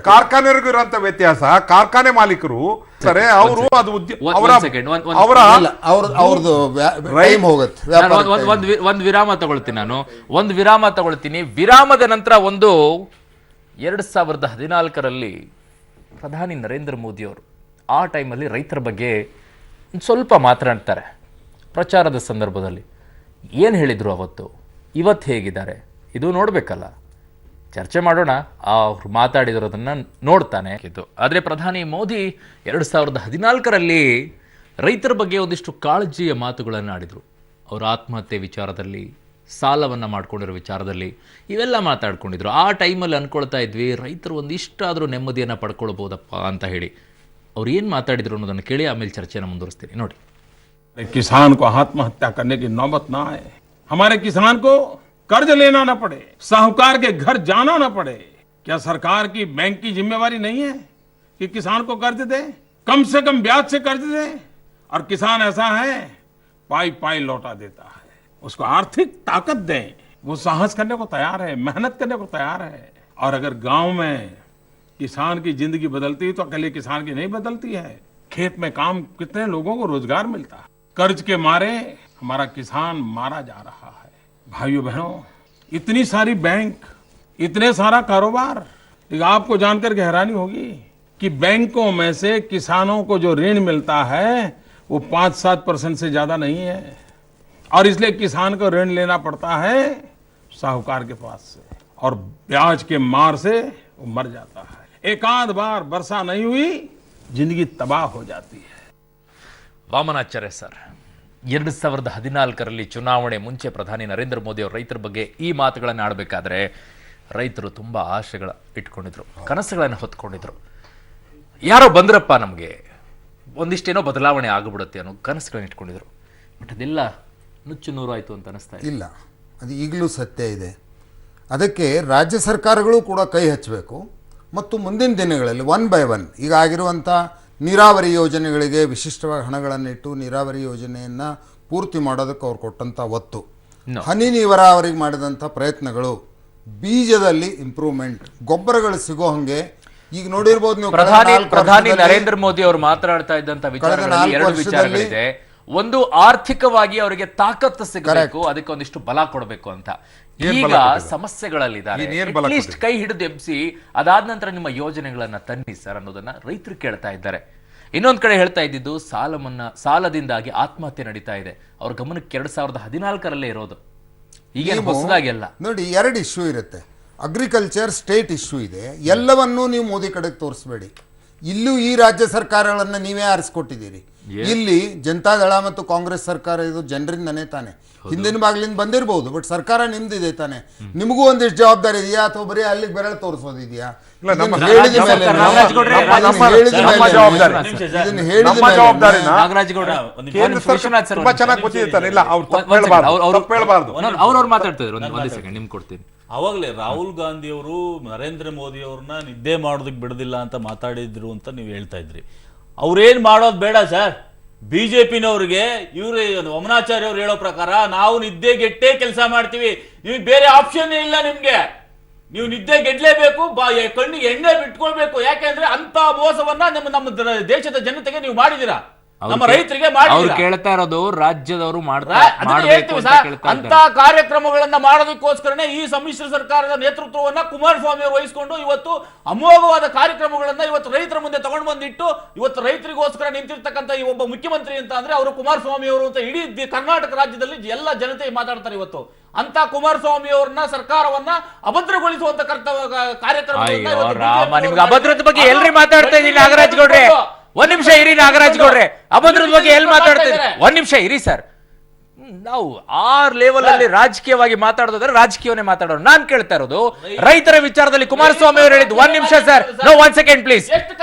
ಕಾರ್ಖಾನೆಗೂ ಇರುವಂತ ವ್ಯತ್ಯಾಸ, ಕಾರ್ಖಾನೆ ಮಾಲೀಕರು ಸರಿ ಅವರು ಅದು ಅವ್ರದ್ದು ಟೈಮ್ ಹೋಗುತ್ತೆ. ಒಂದು ವಿರಾಮ ತಗೊಳ್ತೀನಿ. ನಾನು ಒಂದು ವಿರಾಮ ತಗೊಳ್ತೀನಿ. ವಿರಾಮದ ನಂತರ 2014ರಲ್ಲಿ ಪ್ರಧಾನಿ ನರೇಂದ್ರ ಮೋದಿ ಅವರು ಆ ಟೈಮಲ್ಲಿ ರೈತರ ಬಗ್ಗೆ ಸ್ವಲ್ಪ ಮಾತನಾಡ್ತಾರೆ. ಪ್ರಚಾರದ ಸಂದರ್ಭದಲ್ಲಿ ಏನು ಹೇಳಿದರು ಅವತ್ತು, ಇವತ್ತು ಹೇಗಿದ್ದಾರೆ, ಇದು ನೋಡಬೇಕಲ್ಲ. ಚರ್ಚೆ ಮಾಡೋಣ. ಅವ್ರು ಮಾತಾಡಿರೋದನ್ನು ನೋಡ್ತಾನೆ ಇದು. ಆದರೆ ಪ್ರಧಾನಿ ಮೋದಿ 2014ರಲ್ಲಿ ರೈತರ ಬಗ್ಗೆ ಒಂದಿಷ್ಟು ಕಾಳಜಿಯ ಮಾತುಗಳನ್ನು ಆಡಿದರು. ಅವರ ಆತ್ಮಹತ್ಯೆ ವಿಚಾರದಲ್ಲಿ, ಸಾಲವನ್ನು ಮಾಡ್ಕೊಂಡಿರೋ ವಿಚಾರದಲ್ಲಿ ಇವೆಲ್ಲ ಮಾತಾಡ್ಕೊಂಡಿದ್ರು. ಆ ಟೈಮಲ್ಲಿ ಅಂದ್ಕೊಳ್ತಾ ಇದ್ವಿ ರೈತರು ಒಂದಿಷ್ಟಾದರೂ ನೆಮ್ಮದಿಯನ್ನು ಪಡ್ಕೊಳ್ಬೋದಪ್ಪ ಅಂತ ಹೇಳಿ. ಅವ್ರು ಏನು ಮಾತಾಡಿದ್ರು ಅನ್ನೋದನ್ನು ಕೇಳಿ ಆಮೇಲೆ ಚರ್ಚೆನ ಮುಂದುವರಿಸ್ತೀನಿ. ನೋಡಿ. किसान को आत्महत्या करने की नौबत ना आए, हमारे किसान को कर्ज लेना ना पड़े, साहूकार के घर जाना ना पड़े। क्या सरकार की बैंक की जिम्मेवारी नहीं है कि किसान को कर्ज दे, कम से कम ब्याज से कर्ज दे? और किसान ऐसा है पाई पाई लौटा देता है। उसको आर्थिक ताकत दें, वो साहस करने को तैयार है, मेहनत करने को तैयार है। और अगर गांव में किसान की जिंदगी बदलती है तो अकेले किसान की नहीं बदलती है। खेत में काम कितने लोगों को रोजगार मिलता है। कर्ज के मारे हमारा किसान मारा जा रहा है। भाइयों बहनों, इतनी सारी बैंक, इतने सारा कारोबार, आपको जानकर के हैरानी होगी कि बैंकों में से किसानों को जो ऋण मिलता है वो 5-7% से ज्यादा नहीं है। और इसलिए किसान को ऋण लेना पड़ता है साहूकार के पास से, और ब्याज के मार से वो मर जाता है। एक आध बार वर्षा नहीं हुई, जिंदगी तबाह हो जाती है। ವಾಮನಾಚಾರ್ಯ ಸರ್, 2014ರಲ್ಲಿ ಚುನಾವಣೆ ಮುಂಚೆ ಪ್ರಧಾನಿ ನರೇಂದ್ರ ಮೋದಿ ಅವರು ರೈತರ ಬಗ್ಗೆ ಈ ಮಾತುಗಳನ್ನು ಆಡಬೇಕಾದ್ರೆ ರೈತರು ತುಂಬ ಆಶೆಗಳ ಇಟ್ಕೊಂಡಿದ್ರು, ಕನಸುಗಳನ್ನು ಹೊತ್ಕೊಂಡಿದ್ರು. ಯಾರೋ ಬಂದ್ರಪ್ಪ ನಮಗೆ ಒಂದಿಷ್ಟೇನೋ ಬದಲಾವಣೆ ಆಗಿಬಿಡುತ್ತೆ ಅನ್ನೋ ಕನಸುಗಳನ್ನ ಇಟ್ಕೊಂಡಿದ್ರು. ಬಟ್ ಅದೆಲ್ಲ ನುಚ್ಚು ನೂರು ಆಯಿತು ಅಂತ ಅನಿಸ್ತಾ ಇಲ್ಲ. ಅದು ಈಗಲೂ ಸತ್ಯ ಇದೆ. ಅದಕ್ಕೆ ರಾಜ್ಯ ಸರ್ಕಾರಗಳು ಕೂಡ ಕೈ ಹಚ್ಚಬೇಕು. ಮತ್ತು ಮುಂದಿನ ದಿನಗಳಲ್ಲಿ 1 by 1 ಈಗ ಆಗಿರುವಂಥ ನೀರಾವರಿ ಯೋಜನೆಗಳಿಗೆ ವಿಶಿಷ್ಟವಾಗಿ ಹಣಗಳನ್ನಿಟ್ಟು ನೀರಾವರಿ ಯೋಜನೆಯನ್ನು ಪೂರ್ತಿ ಮಾಡೋದಕ್ಕೆ ಅವ್ರು ಕೊಟ್ಟಂಥ ಒತ್ತು, ಹನಿ ನೀರಾವರಿಗೆ ಮಾಡಿದಂಥ ಪ್ರಯತ್ನಗಳು, ಬೀಜದಲ್ಲಿ ಇಂಪ್ರೂವ್ಮೆಂಟ್, ಗೊಬ್ಬರಗಳು ಸಿಗೋ ಹಂಗೆ ಈಗ ನೋಡಿರ್ಬೋದು ನೀವು. ಪ್ರಧಾನಿ ನರೇಂದ್ರ ಮೋದಿ ಅವರು ಮಾತನಾಡ್ತಾ ಇದ್ದಂತ ವಿಚಾರಗಳಲ್ಲಿ 2 ವಿಚಾರಗಳಿದೆ. ಒಂದು, ಆರ್ಥಿಕವಾಗಿ ಅವರಿಗೆ ತಾಕತ್ತು ಸಿಗಬೇಕು, ಅದಕ್ಕೆ ಒಂದಿಷ್ಟು ಬಲ ಕೊಡಬೇಕು ಅಂತ. ಈಗ ಸಮಸ್ಯೆಗಳಲ್ಲಿದ್ದಾರೆ, ಅಟ್ಲೀಸ್ಟ್ ಕೈ ಹಿಡಿದು ಎಬ್ಸಿ ಅದಾದ ನಂತರ ನಿಮ್ಮ ಯೋಜನೆಗಳನ್ನ ತನ್ನಿ ಸರ್ ಅನ್ನೋದನ್ನ ರೈತರು ಕೇಳ್ತಾ ಇದ್ದಾರೆ. ಇನ್ನೊಂದ್ ಕಡೆ ಹೇಳ್ತಾ ಇದ್ದಿದ್ದು ಸಾಲದಿಂದಾಗಿ ಆತ್ಮಹತ್ಯೆ ನಡೀತಾ ಇದೆ. ಅವ್ರ ಗಮನಕ್ಕೆ 2014ರಲ್ಲೇ ಇರೋದು, ಈಗ ಹೊಸದಾಗಿ ಅಲ್ಲ. ನೋಡಿ, 2 ಇಶ್ಯೂ ಇರುತ್ತೆ. ಅಗ್ರಿಕಲ್ಚರ್ ಸ್ಟೇಟ್ ಇಶ್ಯೂ ಇದೆ. ಎಲ್ಲವನ್ನೂ ನೀವು ಮೋದಿ ಕಡೆಗೆ ತೋರಿಸ್ಬೇಡಿ. ಇಲ್ಲೂ ಈ ರಾಜ್ಯ ಸರ್ಕಾರಗಳನ್ನು ನೀವೇ ಆರಿಸ್ಕೊಟ್ಟಿದ್ದೀರಿ. ಇಲ್ಲಿ ಜನತಾದಳ ಮತ್ತು ಕಾಂಗ್ರೆಸ್ ಸರ್ಕಾರ ಇದು ಜನರಿಂದನೇ ತಾನೆ, ಹಿಂದಿನ ಬಾಗ್ಲಿಂದ ಬಂದಿರಬಹುದು, ಬಟ್ ಸರ್ಕಾರ ನಿಮ್ದಿದೆ ತಾನೆ. ನಿಮಗೂ ಒಂದಿಷ್ಟು ಜವಾಬ್ದಾರಿ ಇದೆಯಾ ಅಥವಾ ಬರೀ ಅಲ್ಲಿಗೆ ಬೆರಳು ತೋರಿಸೋದಿದೆಯಾ? ಅವ್ರವ್ರು ಮಾತಾಡ್ತಿದ್ರು. ಒಂದೇ ಸೆಕೆಂಡ್ ನಿಮ್ಗೆ ಕೊಡ್ತೀನಿ. ಅವಾಗಲೇ ರಾಹುಲ್ ಗಾಂಧಿ ಅವರು ನರೇಂದ್ರ ಮೋದಿ ಅವ್ರನ್ನ ನಿದ್ದೆ ಮಾಡೋದಕ್ಕೆ ಬಿಡೋದಿಲ್ಲ ಅಂತ ಮಾತಾಡಿದ್ರು ಅಂತ ನೀವು ಹೇಳ್ತಾ ಇದ್ರಿ. ಅವ್ರೇನ್ ಮಾಡೋದು ಬೇಡ ಸರ್, ಬಿಜೆಪಿನವ್ರಿಗೆ ಇವ್ರು ವಮನಾಚಾರ್ಯ ಅವ್ರು ಹೇಳೋ ಪ್ರಕಾರ ನಾವು ನಿದ್ದೆಗೆಟ್ಟೇ ಕೆಲಸ ಮಾಡ್ತೀವಿ, ನಿಮ್ಗೆ ಬೇರೆ ಆಪ್ಷನ್ ಇಲ್ಲ, ನಿಮ್ಗೆ ನೀವು ನಿದ್ದೆ ಗೆಡ್ಲೇಬೇಕು, ಕಣ್ಣಿಗೆ ಎಣ್ಣೆ ಬಿಟ್ಕೊಳ್ಬೇಕು. ಯಾಕೆಂದ್ರೆ ಅಂತ ಮೋಸವನ್ನ ನಮ್ಮ ದೇಶದ ಜನತೆಗೆ ನೀವು ಮಾಡಿದೀರಾ, ನಮ್ಮ ರೈತರಿಗೆ ಅವ್ರು ಮಾಡಿದೀರಾ. ಕೇಳ್ತಾ ಇರೋದು ರಾಜ್ಯದವರು ಅಂತ ಕಾರ್ಯಕ್ರಮಗಳನ್ನ ಮಾಡೋದಕ್ಕೋಸ್ಕರನೇ ಈ ಸಮ್ಮಿಶ್ರ ಸರ್ಕಾರದ ನೇತೃತ್ವವನ್ನ ಕುಮಾರಸ್ವಾಮಿ ಅವರು ವಹಿಸಿಕೊಂಡು ಇವತ್ತು ಅಮೋಘವಾದ ಕಾರ್ಯಕ್ರಮಗಳನ್ನ ಇವತ್ತು ರೈತರ ಮುಂದೆ ತಗೊಂಡು ಬಂದಿಟ್ಟು ಇವತ್ತು ರೈತರಿಗೋಸ್ಕರ ನಿಂತಿರ್ತಕ್ಕಂಥ ಈ ಒಬ್ಬ ಮುಖ್ಯಮಂತ್ರಿ ಅಂತ ಅಂದ್ರೆ ಅವರು ಕುಮಾರಸ್ವಾಮಿ ಅವರು ಅಂತ ಇಡೀ ಕರ್ನಾಟಕ ರಾಜ್ಯದಲ್ಲಿ ಎಲ್ಲ ಜನತೆ ಮಾತಾಡ್ತಾರೆ ಇವತ್ತು. ಅಂತ ಕುಮಾರಸ್ವಾಮಿ ಅವ್ರನ್ನ ಸರ್ಕಾರವನ್ನ ಅಭದ್ರಗೊಳಿಸುವಂತ ನಿಮ್ಗೆ ಅಭದ್ರತೆ ಬಗ್ಗೆ ಎಲ್ರಿ ಮಾತಾಡ್ತಾ ಇದ್ದೀನಿ ನಾಗರಾಜ್ ಗೌಡ್ರೆ? ಒಂದ್ ನಿಮಿಷ ಇರಿ ನಾಗರಾಜ್ ಗೌಡ್ರೆ, ಅಭದ್ರದ ಬಗ್ಗೆ ಎಲ್ಲಿ ಮಾತಾಡ್ತಾ ಇದ್ದೀರಿ? ಒಂದ್ ನಿಮಿಷ ಇರಿ ಸರ್. ನಾವು ಆ ಲೆವೆಲ್ ಅಲ್ಲಿ ರಾಜಕೀಯವಾಗಿ ಮಾತಾಡೋದಾದ್ರೆ ರಾಜಕೀಯವನ್ನೇ ಮಾತಾಡೋರು. ನಾನ್ ಕೇಳ್ತಾ ಇರೋದು ರೈತರ ವಿಚಾರದಲ್ಲಿ ಕುಮಾರಸ್ವಾಮಿ ಅವರು ಹೇಳಿದ್ದು. ಒಂದ್ ನಿಮಿಷ sir, no, 1 second please,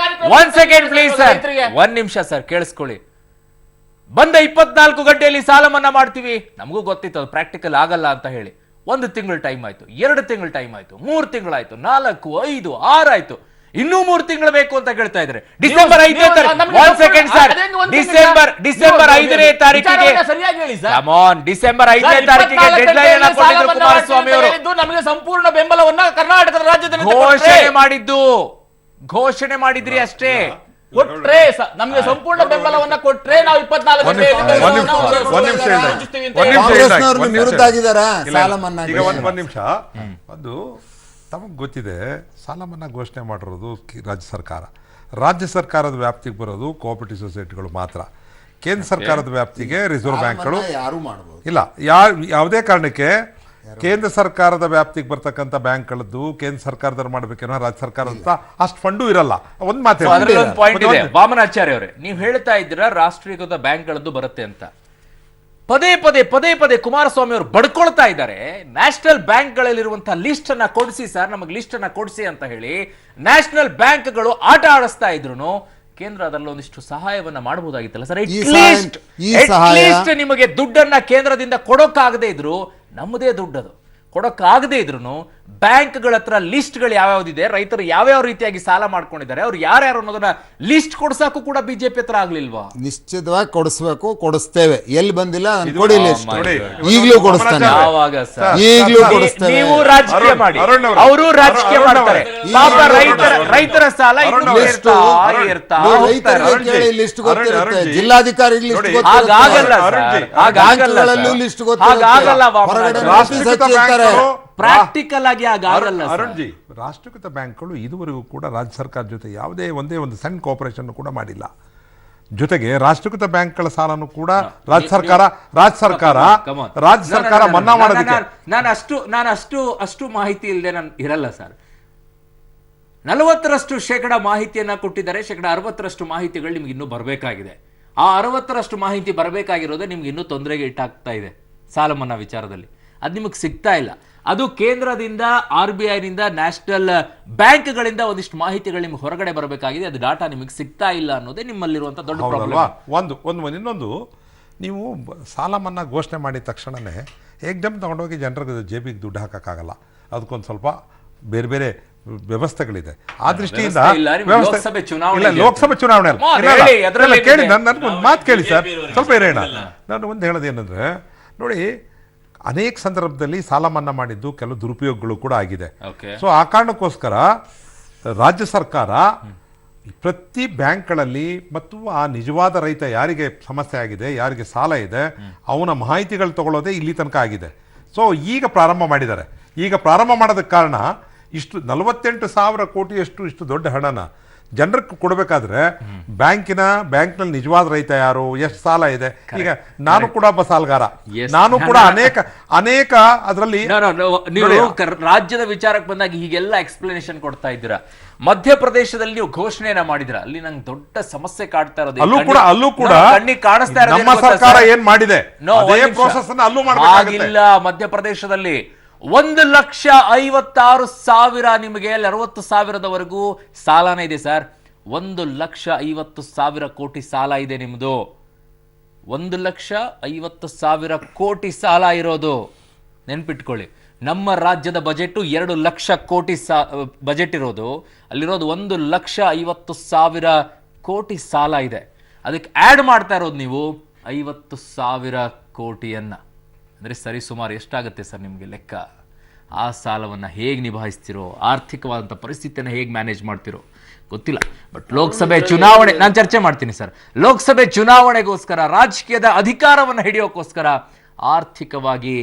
1 second please sir, 1 ನಿಮಿಷ ಸರ್, ಕೇಳಿಸ್ಕೊಳ್ಳಿ. ಬಂದ 24 ಗಂಟೆಯಲ್ಲಿ ಸಾಲ ಮನ್ನಾ ಮಾಡ್ತೀವಿ, ನಮಗೂ ಗೊತ್ತಿತ್ತು ಅದು ಪ್ರಾಕ್ಟಿಕಲ್ ಆಗಲ್ಲ ಅಂತ ಹೇಳಿ. 1 ತಿಂಗಳು ಟೈಮ್ ಆಯ್ತು, 2 ತಿಂಗಳು ಟೈಮ್ ಆಯ್ತು, 3 ತಿಂಗಳಾಯ್ತು, 4, 5, 6 ಆಯ್ತು, ಇನ್ನೂ 3 ತಿಂಗಳು ಬೇಕು ಅಂತ ಕೇಳ್ತಾ ಇದ್ರೆ ಡಿಸೆಂಬರ್ 5ನೇ ತಾರೀಕು. 1 ಸೆಕೆಂಡ್ ಸರ್, ಡಿಸೆಂಬರ್ 5ನೇ ತಾರೀಕಿಗೆ ಡಿಸೆಂಬರ್ 5ನೇ ತಾರೀಕಿಗೆ ಡೆಡ್ ಲೈನ್ ಕೊಟ್ಟಿದ್ರು ಕುಮಾರಸ್ವಾಮಿ ಅವರು. ನಮಗೆ ಸಂಪೂರ್ಣ ಬೆಂಬಲವನ್ನ ಕರ್ನಾಟಕದ ರಾಜ್ಯದ ಘೋಷಣೆ ಮಾಡಿದ್ರಿ ಅಷ್ಟೇ. ಕೊಟ್ರೆ ನಮ್ಗೆ ಸಂಪೂರ್ಣ ಬೆಂಬಲವನ್ನ ಕೊಟ್ರೆ ನಾವು 24 ಗಂಟೆ ಒಂದ್ ನಿಮಿಷ. ಅದು ತಮಗೆ ಗೊತ್ತಿದೆ, ಸಾಲ ಮನ್ನಾ ಘೋಷಣೆ ಮಾಡಿರೋದು ರಾಜ್ಯ ಸರ್ಕಾರದ ವ್ಯಾಪ್ತಿಗೆ ಬರೋದು ಕೋಆಪರೇಟಿವ್ ಸೊಸೈಟಿಗಳು ಮಾತ್ರ. ಕೇಂದ್ರ ಸರ್ಕಾರದ ವ್ಯಾಪ್ತಿಗೆ ರಿಸರ್ವ್ ಬ್ಯಾಂಕ್ಗಳು ಇಲ್ಲ. ಯಾವುದೇ ಕಾರಣಕ್ಕೆ ಕೇಂದ್ರ ಸರ್ಕಾರದ ವ್ಯಾಪ್ತಿಗೆ ಬರ್ತಕ್ಕಂಥ ಬ್ಯಾಂಕ್ಗಳದ್ದು ಕೇಂದ್ರ ಸರ್ಕಾರದವ್ರು ಮಾಡ್ಬೇಕೇನೋ ರಾಜ್ಯ ಸರ್ಕಾರದ ಅಷ್ಟು ಫಂಡು ಇರಲ್ಲ. ಒಂದ್ ಮಾತು ಪಾಯಿಂಟ್ ಇದೆ ವಾಮನಾಚಾರ್ಯ ಅವರೇ, ನೀವು ಹೇಳ್ತಾ ಇದ್ದೀರಾ ರಾಷ್ಟ್ರೀಕೃತ ಬ್ಯಾಂಕ್ಗಳದ್ದು ಬರುತ್ತೆ ಅಂತ. ಪದೇ ಪದೇ ಕುಮಾರಸ್ವಾಮಿ ಅವರು ಬಡ್ಕೊಳ್ತಾ ಇದ್ದಾರೆ. ನ್ಯಾಷನಲ್ ಬ್ಯಾಂಕ್ಗಳಲ್ಲಿರುವಂತಹ ಲಿಸ್ಟ್ ಅನ್ನ ಕೊಡಿಸಿ ಸರ್, ನಮಗೆ ಲಿಸ್ಟ್ ಅನ್ನ ಕೊಡಿಸಿ ಅಂತ ಹೇಳಿ ನ್ಯಾಷನಲ್ ಬ್ಯಾಂಕ್ಗಳು ಆಟ ಆಡಿಸ್ತಾ ಇದ್ರು. ಕೇಂದ್ರ ಅದರಲ್ಲಿ ಒಂದಿಷ್ಟು ಸಹಾಯವನ್ನ ಮಾಡಬಹುದಾಗಿತ್ತಲ್ಲ ಸರ್. ಅಟ್ಲೀಸ್ಟ್ ನಿಮಗೆ ದುಡ್ಡನ್ನ ಕೇಂದ್ರದಿಂದ ಕೊಡೋಕ್ಕಾಗದೇ ಇದ್ರು, ನಮ್ಮದೇ ದುಡ್ಡದು ಕೊಡೋಕ್ಕಾಗದೇ ಇದ್ರು ಬ್ಯಾಂಕ್ಗಳ ಹತ್ರ ಲಿಸ್ಟ್ಗಳು ಯಾವ್ಯಾವ್ದಿದೆ, ರೈತರು ಯಾವ್ಯಾವ ರೀತಿಯಾಗಿ ಸಾಲ ಮಾಡ್ಕೊಂಡಿದ್ದಾರೆ, ಅವ್ರು ಯಾರ್ಯಾರು ಅನ್ನೋದನ್ನ ಲಿಸ್ಟ್ ಕೊಡ್ಸಾಕು ಕೂಡ ಬಿಜೆಪಿ ಹತ್ರ ಆಗ್ಲಿಲ್ವಾ? ನಿಶ್ಚಿತವಾಗಿ ಕೊಡಿಸ್ಬೇಕು, ಕೊಡಿಸ್ತೇವೆ. ಎಲ್ಲಿ ಬಂದಿಲ್ಲ ಕೊಡಿ ಲಿಸ್ಟ್, ಈಗಲೂ ಕೊಡಿಸ್ತಾನೆ, ಈಗಲೂ ಕೊಡಿಸ್ತೇವೆ. ನೀವು ರಾಜಕೀಯ ಮಾಡಿ, ಅವರು ರಾಜಕೀಯ ಮಾಡ್ತಾರೆ. ಪಾಪ ರೈತರ ಸಾಲ ಲಿಸ್ಟ್ ಗೊತ್ತಿರುತ್ತೆ, ಜಿಲ್ಲಾಧಿಕಾರಿಗೆ ಲಿಸ್ಟ್ ಲಿಸ್ಟ್ ಗೊತ್ತಿರುತ್ತೆ. ಪ್ರಾಕ್ಟಿಕಲ್ ಆಗಿ ಆಗಲ್ಲ. ಅರುಣ್ಜಿ, ರಾಷ್ಟ್ರೀಕೃತ ಬ್ಯಾಂಕ್ಗಳು ಇದುವರೆಗೂ ಕೂಡ ರಾಜ್ಯ ಸರ್ಕಾರ ಜೊತೆ ಯಾವುದೇ ಒಂದೇ ಒಂದು ಸಣ್ಣ ಕೋಆಪರೇಷನ್ ಕೂಡ ಮಾಡಿಲ್ಲ. ಜೊತೆಗೆ ರಾಷ್ಟ್ರೀಕೃತ ಬ್ಯಾಂಕ್ಗಳ ಸಾಲನು ಕೂಡ ರಾಜ್ಯ ಸರ್ಕಾರ ಮನ್ನಾ ಮಾಡೋದಕ್ಕೆ ನಾನು ಅಷ್ಟು ಮಾಹಿತಿ ಇಲ್ಲದೆ ನಾನು ಇರಲ್ಲ ಸರ್. 40% ಮಾಹಿತಿಯನ್ನ ಕೊಟ್ಟಿದ್ದಾರೆ, 60% ಮಾಹಿತಿಗಳು ನಿಮ್ಗೆ ಇನ್ನೂ ಬರಬೇಕಾಗಿದೆ. ಆ 60% ಮಾಹಿತಿ ಬರಬೇಕಾಗಿರೋದೇ ನಿಮ್ಗೆ ಇನ್ನೂ ತೊಂದರೆಗೆ ಇಟ್ಟಾಗ್ತಾ ಇದೆ ಸಾಲ ಮನ್ನಾ ವಿಚಾರದಲ್ಲಿ. ಅದು ನಿಮಗೆ ಸಿಗ್ತಾ ಇಲ್ಲ. ಅದು ಕೇಂದ್ರದಿಂದ, RBI ನಿಂದ, ನ್ಯಾಷನಲ್ ಬ್ಯಾಂಕ್ಗಳಿಂದ ಒಂದಿಷ್ಟು ಮಾಹಿತಿಗಳು ನಿಮ್ಗೆ ಹೊರಗಡೆ ಬರಬೇಕಾಗಿದೆ. ಅದು ಡಾಟಾ ನಿಮಗೆ ಸಿಗ್ತಾ ಇಲ್ಲ ಅನ್ನೋದೇ ನಿಮ್ಮಲ್ಲಿರುವಂತ ದೊಡ್ಡ ಪ್ರಾಬ್ಲಮ್. ಇನ್ನೊಂದು, ನೀವು ಸಾಲ ಮನ್ನಾ ಘೋಷಣೆ ಮಾಡಿದ ತಕ್ಷಣನೇ ಏಕ್ದಮ್ ತಗೊಂಡೋಗಿ ಜನರಿಗೆ ಜೇಬಿಗೆ ದುಡ್ಡು ಹಾಕಕ್ಕಾಗಲ್ಲ. ಅದಕ್ಕೊಂದು ಸ್ವಲ್ಪ ಬೇರೆ ಬೇರೆ ವ್ಯವಸ್ಥೆಗಳಿದೆ. ಆ ದೃಷ್ಟಿಯಿಂದ ಲೋಕಸಭೆ ಚುನಾವಣೆ ಅಲ್ಲ, ಕೇಳಿ ನನ್ಗೊಂದು ಮಾತು ಕೇಳಿ ಸರ್, ಸ್ವಲ್ಪ ಇರೋಣ. ನಾನು ಒಂದು ಹೇಳೋದೇನೆಂದ್ರೆ, ನೋಡಿ, ಅನೇಕ ಸಂದರ್ಭದಲ್ಲಿ ಸಾಲ ಮನ್ನಾ ಮಾಡಿದ್ದು ಕೆಲವು ದುರುಪಯೋಗಗಳು ಕೂಡ ಆಗಿದೆ. ಸೊ ಆ ಕಾರಣಕ್ಕೋಸ್ಕರ ರಾಜ್ಯ ಸರ್ಕಾರ ಪ್ರತಿ ಬ್ಯಾಂಕ್ಗಳಲ್ಲಿ ಮತ್ತು ಆ ನಿಜವಾದ ರೈತ ಯಾರಿಗೆ ಸಮಸ್ಯೆ ಆಗಿದೆ, ಯಾರಿಗೆ ಸಾಲ ಇದೆ, ಅವನ ಮಾಹಿತಿಗಳು ತಗೊಳ್ಳೋದೇ ಇಲ್ಲಿ ತನಕ ಆಗಿದೆ. ಸೊ ಈಗ ಪ್ರಾರಂಭ ಮಾಡಿದ್ದಾರೆ. ಈಗ ಪ್ರಾರಂಭ ಮಾಡೋದಕ್ಕೆ ಕಾರಣ ಇಷ್ಟು 48,000 ಕೋಟಿಯಷ್ಟು ಇಷ್ಟು ದೊಡ್ಡ ಹಣನ ಜನರಿಗೆ ಕೊಡಬೇಕಾದ್ರೆ ಬ್ಯಾಂಕ್ನಲ್ಲಿ ನಿಜವಾದ ರೈತ ಯಾರು, ಎಷ್ಟು ಸಾಲ ಇದೆ. ಈಗ ನಾನು ಕೂಡ ಒಬ್ಬ ಸಾಲಗಾರ, ನಾನು ಕೂಡ ಅನೇಕ ಅದರಲ್ಲಿ ರಾಜ್ಯದ ವಿಚಾರಕ್ಕೆ ಬಂದಾಗ ಹೀಗೆಲ್ಲ ಎಕ್ಸ್ಪ್ಲನೇಷನ್ ಕೊಡ್ತಾ ಇದ್ದೀರಾ. ಮಧ್ಯಪ್ರದೇಶದಲ್ಲಿ ನೀವು ಘೋಷಣೆಯನ್ನ ಮಾಡಿದ್ರ, ಅಲ್ಲಿ ನಂಗೆ ದೊಡ್ಡ ಸಮಸ್ಯೆ ಕಾಡ್ತಾ ಇರೋದು. ಅಲ್ಲೂ ಕೂಡ ಕಣ್ಣಿಗೆ ಕಾಣಿಸ್ತಾ ಇರೋದು ನಮ್ಮ ಸರ್ಕಾರ ಏನ್ ಮಾಡಿದೆ, ಅದೇ ಪ್ರೋಸೆಸ್ ಅನ್ನು ಅಲ್ಲೂ ಮಾಡಬೇಕಾಗಿಲ್ಲ. ಮಧ್ಯಪ್ರದೇಶದಲ್ಲಿ 1,56,000 ನಿಮಗೆ 60,000ದವರೆಗೂ ಸಾಲನೇ ಇದೆ ಸರ್. 1,50,000 ಕೋಟಿ ಸಾಲ ಇದೆ ನಿಮ್ದು. 1,50,000 ಕೋಟಿ ಸಾಲ ಇರೋದು ನೆನ್ಪಿಟ್ಕೊಳ್ಳಿ. ನಮ್ಮ ರಾಜ್ಯದ ಬಜೆಟ್ 2 ಲಕ್ಷ ಕೋಟಿ ಬಜೆಟ್ ಇರೋದು, ಅಲ್ಲಿರೋದು 1,50,000 ಕೋಟಿ ಸಾಲ ಇದೆ. ಅದಕ್ಕೆ ಆ್ಯಡ್ ಮಾಡ್ತಾ ಇರೋದು ನೀವು 50,000 ಕೋಟಿಯನ್ನ. ಅಂದರೆ ಸರಿ ಸುಮಾರು ಎಷ್ಟಾಗುತ್ತೆ ಸರ್ ನಿಮಗೆ ಲೆಕ್ಕ? ಆ ಸಾಲವನ್ನು ಹೇಗೆ ನಿಭಾಯಿಸ್ತಿರೋ, ಆರ್ಥಿಕವಾದಂಥ ಪರಿಸ್ಥಿತಿಯನ್ನು ಹೇಗೆ ಮ್ಯಾನೇಜ್ ಮಾಡ್ತಿರೋ ಗೊತ್ತಿಲ್ಲ. ಬಟ್ ಲೋಕಸಭೆ ಚುನಾವಣೆ ನಾನು ಚರ್ಚೆ ಮಾಡ್ತೀನಿ ಸರ್. ಲೋಕಸಭೆ ಚುನಾವಣೆಗೋಸ್ಕರ, ರಾಜಕೀಯದ ಅಧಿಕಾರವನ್ನು ಹಿಡಿಯೋಕ್ಕೋಸ್ಕರ ಆರ್ಥಿಕವಾಗಿ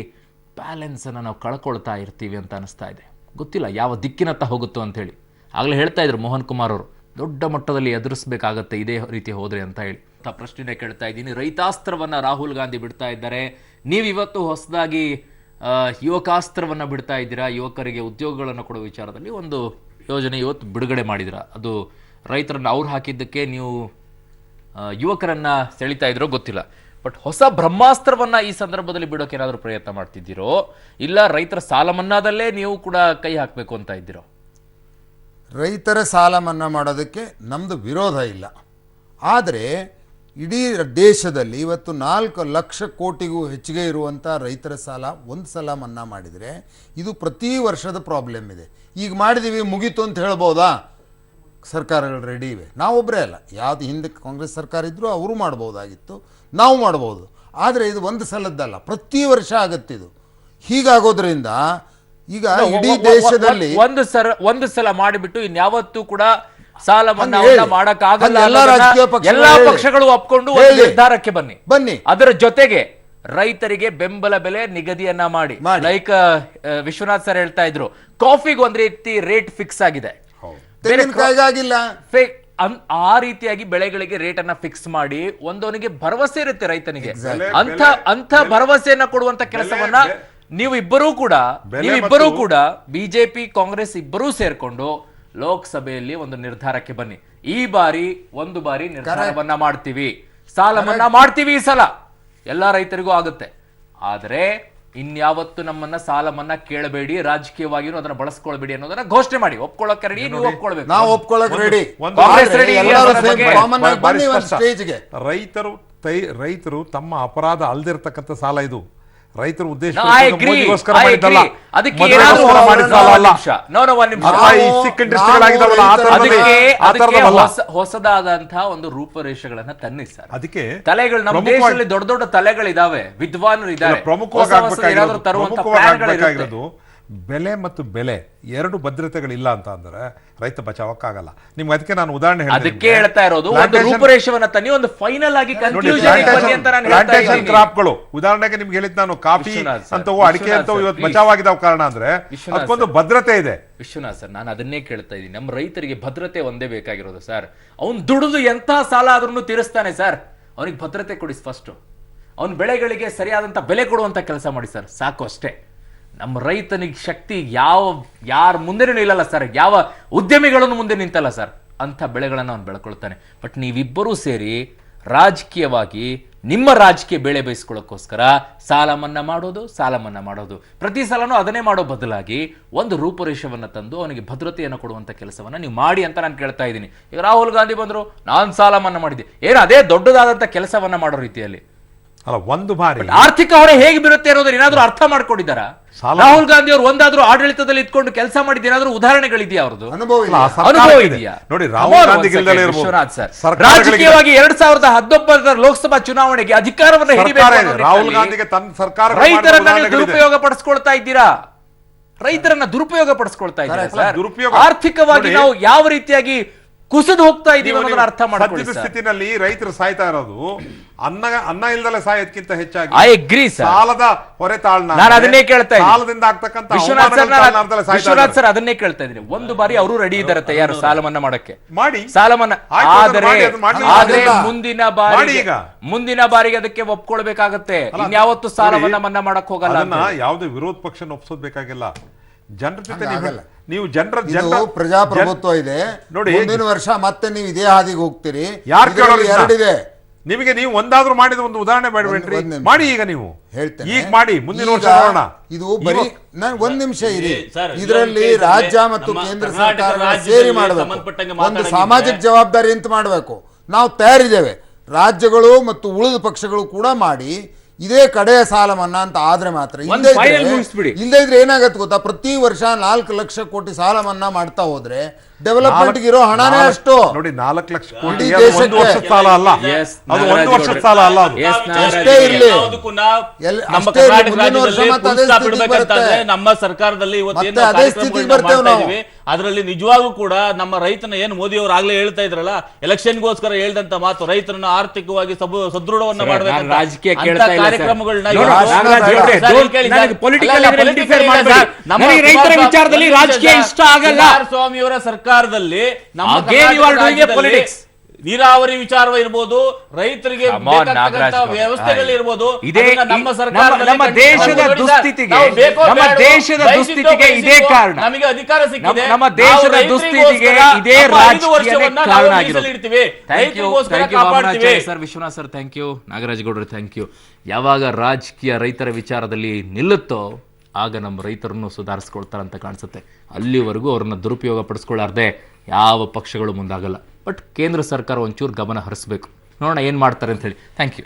ಬ್ಯಾಲೆನ್ಸನ್ನು ನಾವು ಕಳ್ಕೊಳ್ತಾ ಇರ್ತೀವಿ ಅಂತ ಅನಿಸ್ತಾ ಇದೆ. ಗೊತ್ತಿಲ್ಲ ಯಾವ ದಿಕ್ಕಿನತ್ತ ಹೋಗುತ್ತೋ ಅಂಥೇಳಿ. ಆಗಲೇ ಹೇಳ್ತಾ ಇದ್ರು ಮೋಹನ್ ಕುಮಾರ್ ಅವರು, ದೊಡ್ಡ ಮಟ್ಟದಲ್ಲಿ ಎದುರಿಸಬೇಕಾಗತ್ತೆ ಇದೇ ರೀತಿ ಹೋದರೆ ಅಂತ ಹೇಳಿ. ಪ್ರಶ್ನೆ ಕೇಳ್ತಾ ಇದ್ದೀನಿ. ರೈತಾಸ್ತ್ರವನ್ನು ರಾಹುಲ್ ಗಾಂಧಿ ಬಿಡ್ತಾ ಇದ್ದಾರೆ. ನೀವಿವತ್ತು ಹೊಸದಾಗಿ ಯುವಕಾಸ್ತ್ರವನ್ನು ಬಿಡ್ತಾ ಇದ್ದೀರಾ. ಯುವಕರಿಗೆ ಉದ್ಯೋಗಗಳನ್ನು ಕೊಡುವ ವಿಚಾರದಲ್ಲಿ ಒಂದು ಯೋಜನೆ ಇವತ್ತು ಬಿಡುಗಡೆ ಮಾಡಿದಿರಾ. ಅದು ರೈತರನ್ನು ಅವ್ರು ಹಾಕಿದ್ದಕ್ಕೆ ನೀವು ಯುವಕರನ್ನು ಸೆಳಿತಾ ಇದ್ರೋ ಗೊತ್ತಿಲ್ಲ. ಬಟ್ ಹೊಸ ಬ್ರಹ್ಮಾಸ್ತ್ರವನ್ನು ಈ ಸಂದರ್ಭದಲ್ಲಿ ಬಿಡೋಕೆ ಏನಾದರೂ ಪ್ರಯತ್ನ ಮಾಡ್ತಿದ್ದೀರೋ, ಇಲ್ಲ ರೈತರ ಸಾಲ ಮನ್ನಾದಲ್ಲೇ ನೀವು ಕೂಡ ಕೈ ಹಾಕಬೇಕು ಅಂತ ಇದ್ದೀರೋ? ರೈತರ ಸಾಲ ಮನ್ನಾ ಮಾಡೋದಕ್ಕೆ ನಮ್ಮದು ವಿರೋಧ ಇಲ್ಲ. ಆದರೆ ಇಡೀ ದೇಶದಲ್ಲಿ ಇವತ್ತು 4 ಲಕ್ಷ ಕೋಟಿಗೂ ಹೆಚ್ಚಿಗೆ ಇರುವಂಥ ರೈತರ ಸಾಲ ಒಂದು ಸಲ ಮನ್ನಾ ಮಾಡಿದರೆ ಇದು ಪ್ರತಿ ವರ್ಷದ ಪ್ರಾಬ್ಲಮ್ ಇದೆ. ಈಗ ಮಾಡಿದ್ದೀವಿ ಮುಗೀತು ಅಂತ ಹೇಳ್ಬೋದಾ? ಸರ್ಕಾರಗಳು ರೆಡಿ ಇವೆ. ನಾವೊಬ್ಬರೇ ಅಲ್ಲ, ಯಾವುದು ಹಿಂದೆ ಕಾಂಗ್ರೆಸ್ ಸರ್ಕಾರ ಇದ್ದರೂ ಅವರು ಮಾಡ್ಬೋದಾಗಿತ್ತು, ನಾವು ಮಾಡ್ಬೋದು. ಆದರೆ ಇದು ಒಂದು ಸಲದ್ದಲ್ಲ, ಪ್ರತಿ ವರ್ಷ ಆಗತ್ತಿದು. ಹೀಗಾಗೋದ್ರಿಂದ ಈಗ ಇಡೀ ದೇಶದಲ್ಲಿ ಒಂದು ಸಲ ಮಾಡಿಬಿಟ್ಟು ಇನ್ಯಾವತ್ತೂ ಕೂಡ ಸಾಲ ಮನ್ನಾ ಮಾಡಕ್ಕಾಗಲ್ಲ. ಎಲ್ಲಾ ಪಕ್ಷಗಳು ಒಪ್ಕೊಂಡು ಒಂದು ನಿರ್ಧಾರಕ್ಕೆ ಬನ್ನಿ. ಅದರ ಜೊತೆಗೆ ರೈತರಿಗೆ ಬೆಂಬಲ ಬೆಲೆ ನಿಗದಿಯನ್ನ ಮಾಡಿ. ಲೈಕ್ ವಿಶ್ವನಾಥ್ ಸರ್ ಹೇಳ್ತಾ ಇದ್ರು, ಕಾಫಿಗೆ ಒಂದ್ ರೀತಿ ರೇಟ್ ಫಿಕ್ಸ್ ಆಗಿದೆ, ತೆಂಗಿನಕಾಯಿಗಾಗಿಲ್ಲ. ಆ ರೀತಿಯಾಗಿ ಬೆಳೆಗಳಿಗೆ ರೇಟ್ ಅನ್ನ ಫಿಕ್ಸ್ ಮಾಡಿ ಒಂದವನಿಗೆ ಭರವಸೆ ಇರುತ್ತೆ ರೈತನಿಗೆ. ಅಂತ ಭರವಸೆಯನ್ನ ಕೊಡುವಂತ ಕೆಲಸವನ್ನ ನೀವಿಬ್ಬರೂ ಕೂಡ ಬಿಜೆಪಿ ಕಾಂಗ್ರೆಸ್ ಇಬ್ಬರೂ ಸೇರ್ಕೊಂಡು ಲೋಕಸಭೆಯಲ್ಲಿ ಒಂದು ನಿರ್ಧಾರಕ್ಕೆ ಬನ್ನಿ. ಈ ಬಾರಿ ನಿರ್ಧಾರವನ್ನ ಮಾಡ್ತೀವಿ, ಸಾಲ ಮನ್ನಾ ಮಾಡ್ತೀವಿ. ಈ ಸಲ ಎಲ್ಲಾ ರೈತರಿಗೂ ಆಗುತ್ತೆ. ಆದರೆ ಇನ್ಯಾವತ್ತು ನಮ್ಮನ್ನ ಸಾಲ ಮನ್ನಾ ಕೇಳಬೇಡಿ, ರಾಜಕೀಯವಾಗಿಯೂ ಅದನ್ನ ಬಳಸ್ಕೊಳ್ಬೇಡಿ ಅನ್ನೋದನ್ನ ಘೋಷಣೆ ಮಾಡಿ. ಒಪ್ಕೊಳ್ಳೋಕೆ ರೆಡಿ, ನೀವು ಒಪ್ಕೊಳ್ಬೇಕು. ನಾವು ಒಪ್ಕೊಳ್ಳೋಕೆ ರೆಡಿ. ರೈತರು ತಮ್ಮ ಅಪರಾಧ ಅಲ್ದಿರ್ತಕ್ಕಂಥ ಸಾಲ ಇದು. ರೈತರ ಉದ್ದೇಶ ಹೊಸದಾದಂತಹ ಒಂದು ರೂಪರೇಷೆಗಳನ್ನ ತನ್ನಿ ಸರ್. ಅದಕ್ಕೆ ತಲೆಗಳು ನಮ್ಮ ದೇಶದಲ್ಲಿ ದೊಡ್ಡ ದೊಡ್ಡ ತಲೆಗಳಿದಾವೆ, ವಿದ್ವಾನರು ಇದ್ದಾರೆ. ಪ್ರಮುಖವಾಗಿರೋದು ಬೆಲೆ ಮತ್ತು ಬೆಲೆ ಎರಡು ಭದ್ರತೆಗಳಿಲ್ಲ ಅಂತ ಅಂದ್ರೆ ರೈತ ಬಚಾವಕ್ಕಾಗಲ್ಲ. ನಿಮ್ಗೆ ಅದಕ್ಕೆ ನಾನು ಉದಾಹರಣೆ ಅದಕ್ಕೆ ಹೇಳ್ತಾ ಇರೋದು, ಒಂದು ರೂಪರೇಷವನ್ನ ತನ್ನಿ, ಒಂದು ಫೈನಲ್ ಆಗಿ ಪ್ಲಾಂಟೇಶನ್ ಕ್ರಾಪ್ಗಳು. ಉದಾಹರಣೆಗೆ ನಿಮ್ಗೆ ಹೇಳಿದ್ ನಾನು, ಕಾಫಿ ಅಂತವೋ ಅಡಿಕೆ ಅಂತವೋ ಇವತ್ತು ಬಚಾವಾಗಿದ್ದಾವ. ಕಾರಣ ಅಂದ್ರೆ ಅದಕ್ಕೊಂದು ಭದ್ರತೆ ಇದೆ. ವಿಶ್ವನಾಥ್ ಸರ್, ನಾನು ಅದನ್ನೇ ಕೇಳ್ತಾ ಇದ್ದೀನಿ. ನಮ್ಮ ರೈತರಿಗೆ ಭದ್ರತೆ ಒಂದೇ ಬೇಕಾಗಿರೋದು ಸರ್. ಅವ್ನು ದುಡಿದು ಎಂತ ಸಾಲ ಆದ್ರೂ ತೀರಿಸ್ತಾನೆ ಸರ್. ಅವನಿಗೆ ಭದ್ರತೆ ಕೊಡಿ ಫಸ್ಟ್. ಅವನ ಬೆಳೆಗಳಿಗೆ ಸರಿಯಾದಂತ ಬೆಲೆ ಕೊಡುವಂತ ಕೆಲಸ ಮಾಡಿ ಸರ್, ಸಾಕು ಅಷ್ಟೇ. ನಮ್ಮ ರೈತನಿಗೆ ಶಕ್ತಿ ಯಾರ ಮುಂದೆನೂ ನಿಲ್ಲಲ್ಲ ಸರ್, ಯಾವ ಉದ್ಯಮಿಗಳನ್ನು ಮುಂದೆ ನಿಂತಲ್ಲ ಸರ್. ಅಂಥ ಬೆಳೆಗಳನ್ನು ಅವನು ಬೆಳ್ಕೊಳ್ತಾನೆ. ಬಟ್ ನೀವಿಬ್ಬರೂ ಸೇರಿ ರಾಜಕೀಯವಾಗಿ ನಿಮ್ಮ ರಾಜಕೀಯ ಬೆಳೆ ಬಯಸ್ಕೊಳ್ಳೋಕ್ಕೋಸ್ಕರ ಸಾಲ ಮನ್ನಾ ಮಾಡೋದು ಪ್ರತಿ ಸಲನೂ ಅದನ್ನೇ ಮಾಡೋ ಬದಲಾಗಿ ಒಂದು ರೂಪರೇಷವನ್ನು ತಂದು ಅವನಿಗೆ ಭದ್ರತೆಯನ್ನು ಕೊಡುವಂಥ ಕೆಲಸವನ್ನು ನೀವು ಮಾಡಿ ಅಂತ ನಾನು ಕೇಳ್ತಾ ಇದ್ದೀನಿ. ಈಗ ರಾಹುಲ್ ಗಾಂಧಿ ಬಂದರು, ನಾನು ಸಾಲ ಮನ್ನಾ ಮಾಡಿದ್ದೆ, ಏನು ಅದೇ ದೊಡ್ಡದಾದಂಥ ಕೆಲಸವನ್ನ ಮಾಡೋ ರೀತಿಯಲ್ಲಿ ಅಲ್ಲ. ಒಂದು ಬಾರಿ ಆರ್ಥಿಕ ಹೊರೆ ಹೇಗೆ ಬೀರುತ್ತೆ ಅನ್ನೋದನ್ನ ಏನಾದ್ರೂ ಅರ್ಥ ಮಾಡ್ಕೊಂಡಿದ್ದಾರಾ? ರಾಹುಲ್ ಗಾಂಧಿ ಅವರು ಒಂದಾದ್ರೂ ಆಡಳಿತದಲ್ಲಿ ಇಟ್ಕೊಂಡು ಕೆಲಸ ಮಾಡಿದ ಏನಾದ್ರೂ ಉದಾಹರಣೆಗಳಿದೆಯಾ? ಅವ್ರದ್ದು ಅನುಭವ ಇದೆಯಾ? ನೋಡಿ, ರಾಹುಲ್ ಗಾಂಧಿ ವಿಶ್ವನಾಥ್ ಸರ್, ರಾಜಕೀಯವಾಗಿ 2019 ಲೋಕಸಭಾ ಚುನಾವಣೆಗೆ ಅಧಿಕಾರವನ್ನು ಹಿಡಿಬೇಕು. ರಾಹುಲ್ ಗಾಂಧಿಗೆ ತನ್ನ ಸರ್ಕಾರ ರೈತರನ್ನ ದುರುಪಯೋಗ ಪಡಿಸ್ಕೊಳ್ತಾ ಇದ್ದೀರಾ. ಆರ್ಥಿಕವಾಗಿ ನಾವು ಯಾವ ರೀತಿಯಾಗಿ ಕುಸಿದು ಹೋಗ್ತಾ ಇದೀವಿ ಅನ್ನೋದನ್ನ ಅರ್ಥ ಮಾಡ್ಕೊಳ್ಳಿ. ಸ್ಥಿತಿನಲ್ಲಿ ರೈತರು ಸಾಯ್ತಾ ಇರೋದು ಅನ್ನ ಇಲ್ದಲೆ ಸಾಯೋದಕ್ಕಿಂತ ಹೆಚ್ಚಾಗಿ ಐ ಅಗ್ರಿ ಸರ್, ಸಾಲದ ಹೊರೆ ತಾಳ್ನ. ನಾನು ಅದನ್ನೇ ಕೇಳ್ತಾ ಇದ್ದೀನಿ. ಸಾಲದಿಂದ ಆಗ್ತಕ್ಕಂಥ ವಿಶ್ವನಾಥ್ ಸರ್, ಅದನ್ನೇ ಕೇಳ್ತಾ ಇದ್ದೀನಿ. ಒಂದು ಬಾರಿ ಅವರು ರೆಡಿ ಇದ್ದಾರೆ, ತಯಾರು ಸಾಲ ಮನ್ನಾ ಮಾಡಕ್ಕೆ, ಮಾಡಿ ಸಾಲ ಮನ್ನಾ. ಆದ್ರೆ ಮುಂದಿನ ಬಾರಿಗೆ ಅದಕ್ಕೆ ಒಪ್ಕೊಳ್ಬೇಕಾಗತ್ತೆ. ಇನ್ಯಾವತ್ತು ಸಾಲವನ್ನ ಮನ್ನಾ ಮಾಡಕ್ ಹೋಗಲ್ಲ. ಯಾವುದೇ ವಿರೋಧ ಪಕ್ಷ ಒಪ್ಸೋದ್ ಬೇಕಾಗಿಲ್ಲ. ಜನರ ಜೊತೆ ನೀವು ಪ್ರಜಾಪ್ರಭುತ್ವ ಇದೆ ನೋಡಿ. ಮುಂದಿನ ವರ್ಷ ಮತ್ತೆ ನೀವು ಇದೇ ಹಾದಿಗೆ ಹೋಗ್ತೀರಿ. ಎರಡಿದೆ ನಿಮಗೆ. ನೀವು ಒಂದಾದ್ರೂ ಮಾಡಿದ ಒಂದು ಉದಾಹರಣೆ ಬೇಡಬೇಡ್ರಿ, ಮಾಡಿ. ಈಗ ನೀವು ಹೇಳ್ತೇನೆ, ಈಗ ಮಾಡಿ, ಮುಂದಿನ ವರ್ಷ ನೋಡೋಣ. ಇದು ಬರೀ ಒಂದ್ ನಿಮಿಷ ಇರಿ. ಇದರಲ್ಲಿ ರಾಜ್ಯ ಮತ್ತು ಕೇಂದ್ರ ಸರ್ಕಾರ ಸೇರಿ ಮಾಡಬೇಕು, ಒಂದು ಸಾಮಾಜಿಕ ಜವಾಬ್ದಾರಿ ಅಂತ ಮಾಡಬೇಕು. ನಾವು ತಯಾರಿದ್ದೇವೆ. ರಾಜ್ಯಗಳು ಮತ್ತು ಉಳಿದ ಪಕ್ಷಗಳು ಕೂಡ ಮಾಡಿ ಇದೇ ಕಡೆಯ ಸಾಲ ಮನ್ನಾ ಅಂತ ಆದ್ರೆ ಮಾತ್ರ. ಇಲ್ಲದೇ ಇದ್ರೆ ಏನಾಗತ್ತೆ ಗೊತ್ತಾ, ಪ್ರತಿ ವರ್ಷ 4 ಲಕ್ಷ ಕೋಟಿ ಸಾಲ ಮನ್ನಾ ಮಾಡ್ತಾ ಹೋದ್ರೆ ಡೆವಲಪ್ಮೆಂಟ್ ಇರೋ ಹಣನೇ ಅಷ್ಟು. ನೋಡಿ 4 ಲಕ್ಷ ಕೋಟಿ ಇಡೀ ದೇಶಕ್ಕೆ. ಒಂದು ವರ್ಷದ ಸಾಲ ಅಲ್ಲ, ಅದು ಒಂದು ವರ್ಷದ ಸಾಲ ಅಲ್ಲ, ಅದು ಅಷ್ಟೇ ಇರ್ಲಿ, ನಮ್ಮ ಅಷ್ಟೇ ಇರ್ಲಿ, ಕರ್ನಾಟಕ ಮುಂದಿನ ವರ್ಷ ರಾಜ್ಯದಲ್ಲಿ ಮತ್ತೆ full ಅದೇ stop ಸ್ಥಿತಿಗೆ ಇಡ್ಬೇಕಂತಂದ್ರೆ ಬರುತ್ತೆ. ನಮ್ಮ ಸರ್ಕಾರದಲ್ಲಿ ಇವತ್ತೇನು ಮತ್ತೆ ಅದೇ ಸ್ಥಿತಿಗೆ ಬರ್ತೇವೆ ನಾವು. ಅದರಲ್ಲಿ ನಿಜವಾಗೂ ಕೂಡ ನಮ್ಮ ರೈತನ ಏನು ಮೋದಿ ಅವರು ಆಗ್ಲೇ ಹೇಳ್ತಾ ಇದ್ರಲ್ಲ, ಎಲೆಕ್ಷನ್ಗೋಸ್ಕರ ಹೇಳ್ದಂತ ಮಾತು, ರೈತರನ್ನ ಆರ್ಥಿಕವಾಗಿ ಸದೃಢವನ್ನ ಮಾಡಬೇಕಂತ ರಾಜಕೀಯ ಕೇಳ್ತಾ ಇಲ್ಲ ಸರ್. ಕಾರ್ಯಕ್ರಮಗಳನ್ನ ನೋಡು, ನಾಗರಾಜ್ ಗೌಡ್ರೆ, ನನಗೆ political interfere ಮಾಡಬೇಡಿ. ನನಗೆ ರೈತರ ವಿಚಾರದಲ್ಲಿ ರಾಜಕೀಯ ಇಷ್ಟ ಆಗಲ್ಲ. ಕುಮಾರಸ್ವಾಮಿಯವರ ಸರ್ಕಾರದಲ್ಲಿ ನಮ್ಮ Again you are doing a ರಾಜ್ಯದಲ್ಲಿ politics. ನೀರಾವರಿ ವಿಚಾರ ಇರ್ಬೋದು, ರೈತರಿಗೆ Come on, ನಾಗರಾಜ್ ಬೇಕಾದಂತ ಗೌಡ್ರೆ. ವ್ಯವಸ್ಥೆಗಳಿರ್ಬೋದು, ಇದೇ ಅದನ್ನ ನಮ್ಮ ಸರ್ಕಾರದಲ್ಲಿ ನಮ್ಮ ದೇಶದ ದುಸ್ಥಿತಿಗೆ, ನಾವು ಬೇಕೋ ನಮ್ಮ ಬೇಡವೋ, ದೇಶದ ಬಯಸಿದ್ದೋ ದುಸ್ಥಿತಿಗೆ ಇದೇ ಬಯಸಿದ್ದೋ ಕಾರಣ. ನಮಗೆ ಅಧಿಕಾರ ಸಿಕ್ಕಿದೆ, ನಮ್ಮ ದೇಶದ ನಾವು ದುಸ್ಥಿತಿಗೆ ರೈತರಿಗೋಸ್ಕರ ಇದೇ ನಮ್ಮ 5 ರಾಜಕೀಯವೇ ವರ್ಷವನ್ನ ನಾವು ಕಾರಣ ಆಗಿರೋದು. ಮೀಸಲಿಡ್ತೀವಿ, ರೈತರಿಗೋಸ್ಕರ ಥ್ಯಾಂಕ್ ಯು ಕಾಪಾಡ್ತೀವಿ. Sir, Vishwanath sir thank you, Nagaraj ಗೌಡ್ರೆ ಥ್ಯಾಂಕ್ ಯು. ಯಾವಾಗ ರಾಜಕೀಯ ರೈತರ ವಿಚಾರದಲ್ಲಿ ನಿಲ್ಲುತ್ತೋ ಆಗ ನಮ್ಮ ರೈತರನ್ನು ಸುಧಾರಿಸ್ಕೊಳ್ತಾರಂತ ಕಾಣಿಸುತ್ತೆ. ಅಲ್ಲಿವರೆಗೂ ಅವ್ರನ್ನ ದುರುಪಯೋಗ ಪಡಿಸ್ಕೊಳ್ಳಾರ್ದೆ ಯಾವ ಪಕ್ಷಗಳು ಮುಂದಾಗಲ್ಲ. ಬಟ್ ಕೇಂದ್ರ ಸರ್ಕಾರ ಒಂಚೂರು ಗಮನ ಹರಿಸ್ಬೇಕು. ನೋಡೋಣ ಏನು ಮಾಡ್ತಾರೆ ಅಂತ ಹೇಳಿ. Thank you.